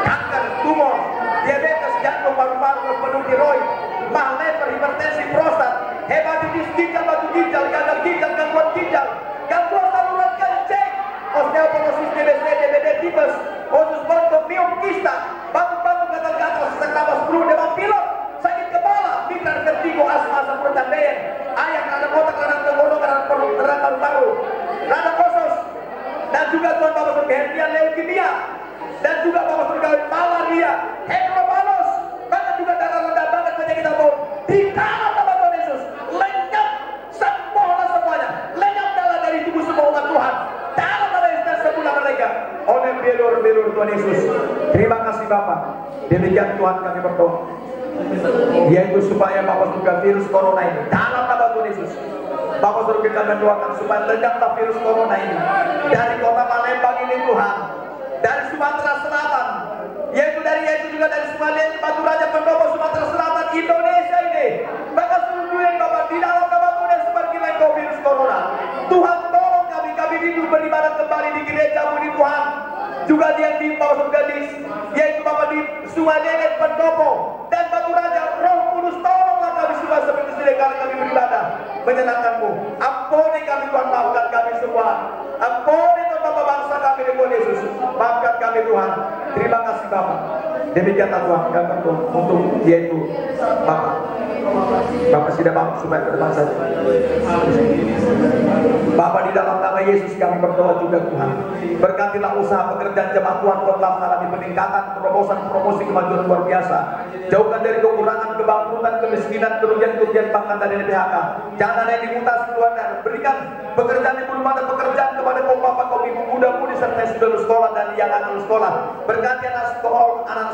kanker, tumor, diabetes, jantung, paru-paru, penuh tiroid, mah lever, hipertensi, prostat, hepatitis ginjal, batu ginjal, gagal ginjal, gangguan ginjal, gangguan saluran kencing, osteoporosis, DBC, DBD, tipes, usus bronko, miom, kista, batu-batu, gatal-gatal, sesak nafas, flu, demam pilek, sakit kepala, migran, vertigo, asma, asam urat, dampean, ayak, radang otak, radang tenggorok, radang perut, radang paru-paru, radang osos, dan juga Tuhan Bapak surga hernia, leukemia, dan juga Bapak surga malaria, hemopalos, bahkan juga darah rendah, bahkan penyakit apapun, di dalam nama Tuhan Yesus, lenyap sembuhlah semuanya, lenyap darah dari tubuh semua umat Tuhan, dalam nama Yesus, dan sembuhlah mereka oleh belur-belur Tuhan Yesus. Terima kasih Bapak. Demikian Tuhan kami berdoa, yaitu supaya Bapak surga virus corona ini dalam nama Tuhan Yesus, Bapak surga kami doakan supaya lenyaplah virus corona ini dari kota Palembang ini Tuhan, dari Sumatera Selatan, yaitu juga dari Sumatera, Batu Raja, Pendopo, Sumatera Selatan, Indonesia ini, bahkan seluruh dunia Bapak, di dalam nama Tuhan Yesus pergilah engkau virus corona. Tuhan tolong kami rindu beribadah kembali di gereja-Mu di Tuhan, juga yang di Bapak surga yaitu Bapak di Sungai Lelet, Pendopo, dan Batu Raja. Roh Kudus tolonglah kami semua seperti sedia kali kami beribadah menyenangkan-Mu. Ampuni kami Tuhan, maafkan kami semua. Ampuni Tuhan Bapak bangsa kami di Tuhan Yesus, maafkan kami Tuhan. Terima kasih Bapak. Demikianlah Tuhan kami berdoa untuk yaitu Bapak sudah Bapak supaya ke depan saja. Bapak di dalam nama Yesus kami berdoa juga Tuhan, berkatilah usaha pekerjaan jemaat Tuhan, Tuhan telah mengalami peningkatan, terobosan, promosi, kemajuan luar biasa. Jauhkan dari kekurangan, kebangkrutan, kemiskinan, kerugian bahkan dari PHK. Jangan ada yang dimutasi Tuhan, dan berikan pekerjaan yang belum ada pekerjaan kepada kaum bapak, kaum ibu, muda-mudi serta yang sudah lulus sekolah dan yang akan lulus sekolah. Berkati anak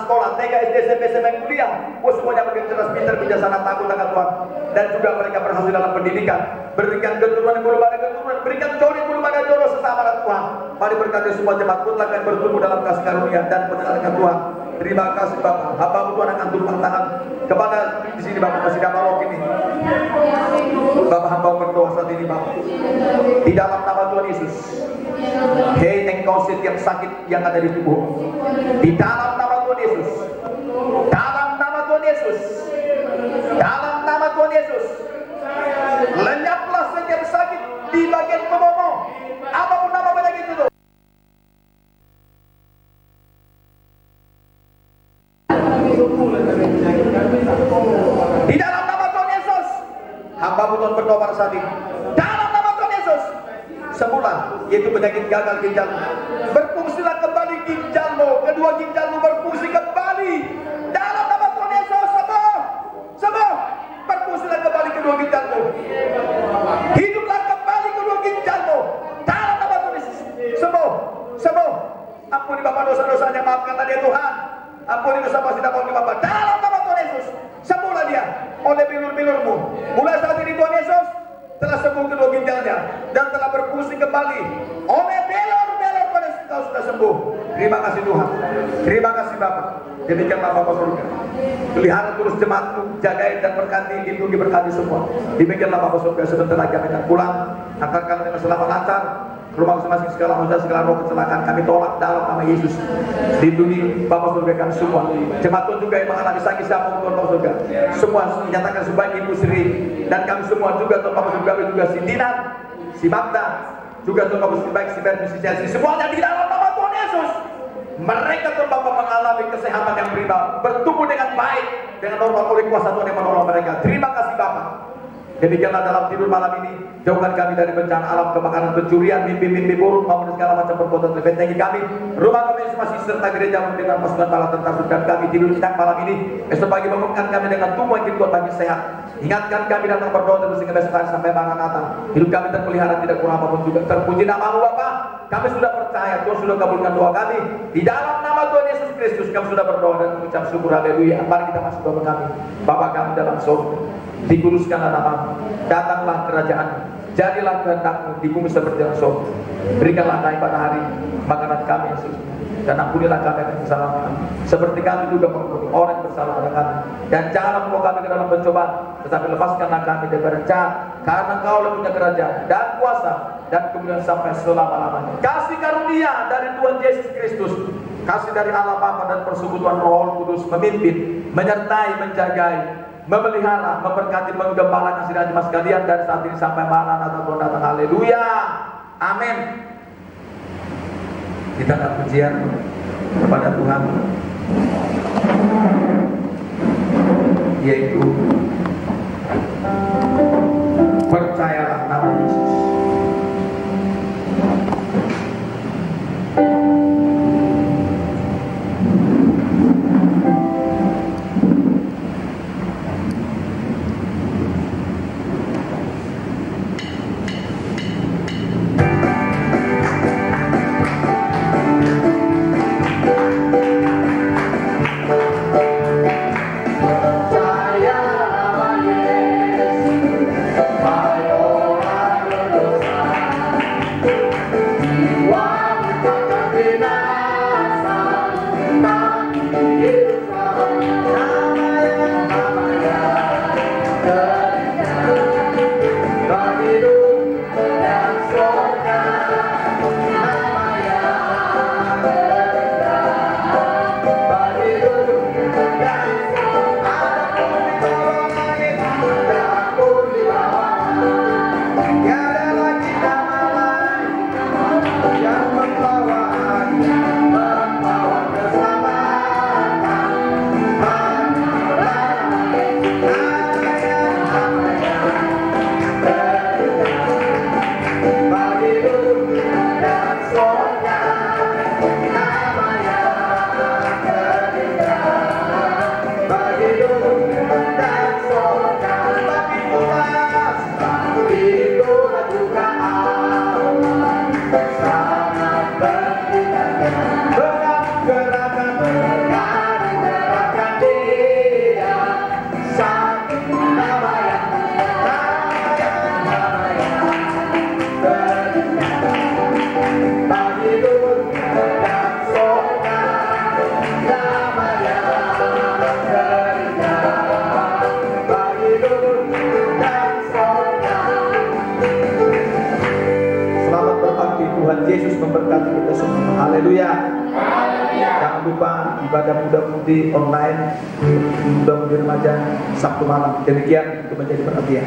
sekolah, TK, SD, SMP, SMA, kuliah, semuanya begitu cerdas, pintar, bijaksana, takut akan Tuhan, dan juga mereka berhasil dalam pendidikan. Berikan keturunan yang belum ada keturunan, berikan jodoh yang belum ada jodoh sesama Tuhan. Mari berkati semua jemaat Tuhan akan bertumbuh dalam kasih karunia dan pendengaran Tuhan. Terima kasih Bapak. Hamba Tuhan akan tumpang tangan kepada di sini Bapak Presiden Marok ini. Bapak hamba berdoa saat ini Bapak, di dalam nama Tuhan Yesus. Hei engkau setiap sakit yang ada di tubuh, di dalam nama Tuhan Yesus, dalam nama Tuhan Yesus, dalam nama Tuhan Yesus, lenyaplah setiap sakit di bagian tubuhmu, apapun nama penyakit itu. Di dalam nama Tuhan Yesus, hamba Tuhan berdoa pada saat ini. Dalam nama Tuhan Yesus, sembuhlah yaitu penyakit gagal ginjal. Berfungsilah kembali ginjalmu, kedua ginjalmu berfungsi kembali. Dalam nama Tuhan Yesus, sembuh. Mulai saat ini Tuhan Yesus telah sembuh kedua ginjalnya dan telah berfungsi kembali. Oleh belor-belor pada Engkau sudah sembuh. Terima kasih Tuhan. Terima kasih Bapa. Demikianlah Bapa surga. Pelihara terus jemaatmu, jagai dan berkati, lindungi berkati semua. Demikianlah Bapa surga. Sebentar lagi kami akan pulang. Antarkan dengan selamat lancar. Rumah masing-masing segala masalah, segala roh kecelakaan kami tolak dalam nama Yesus. Lindungi Bapa surga kami semua. Jemaat Tuhan juga yang mengalami sakit siapa Tuhan Bapa surga. Semua dinyatakan sebaik Ibu Sri dan kami semua juga Tuhan Bapa surga, juga si Dinan, si Magda, juga Tuhan Bapa surga, baik si Berni, si Chelsea, semuanya di dalam nama Tuhan Yesus. Mereka Tuhan Bapa mengalami kesehatan yang prima, bertumbuh dengan baik dengan normal oleh kuasa Tuhan yang menolong mereka. Terima kasih Bapa. Demikianlah dalam tidur malam ini, jauhkan kami dari bencana alam, kebakaran, pencurian, mimpi-mimpi buruk maupun segala macam perbuatan terbentengi kami. Rumah kami masih serta gereja dengan pasukan bala tentara dan kami tidur nyenyak malam ini. Esok pagi bangunkan kami dengan tubuh yang kuat bagi sehat. Ingatkan kami datang berdoa terus hingga besok hari sampai Maranatha. Hidup kami terpelihara tidak kurang apapun juga. Terpuji nama-Mu Bapa. Kami sudah percaya Tuhan sudah kabulkan doa kami. Di dalam nama Tuhan Yesus Kristus kami sudah berdoa dan mengucap syukur. Haleluya. Mari kita masuk doa kami. Bapa kami dalam surga, dikuduskanlah nama-Mu, datanglah kerajaan, jadilah kehendak-Mu di bumi seperti yang surga. Berikanlah kami pada hari makanan kami yang sesungguhnya, dan ampunilah kami akan kesalahan kami, seperti kami juga mengampuni orang yang bersalah pada kami. Dan janganlah membawa kami ke dalam pencobaan, tetapi lepaskanlah kami daripada jahat, karena Engkau punya kerajaan dan kuasa dan kemudian sampai selama-lamanya. Kasih karunia dari Tuhan Yesus Kristus, kasih dari Allah Bapa dan persekutuan Roh Kudus memimpin, menyertai, menjagai, memelihara, memberkati, menggembalakan sidang jemaat sekalian dari saat ini sampai Maranatha Tuhan datang. Haleluya. Amin. Kita akan pujian kepada Tuhan, yaitu percayalah nama Yesus. Haleluya. Jangan lupa ibadah muda-mudi online, muda-mudi remaja Sabtu malam. Demikian untuk menjadi perhatian.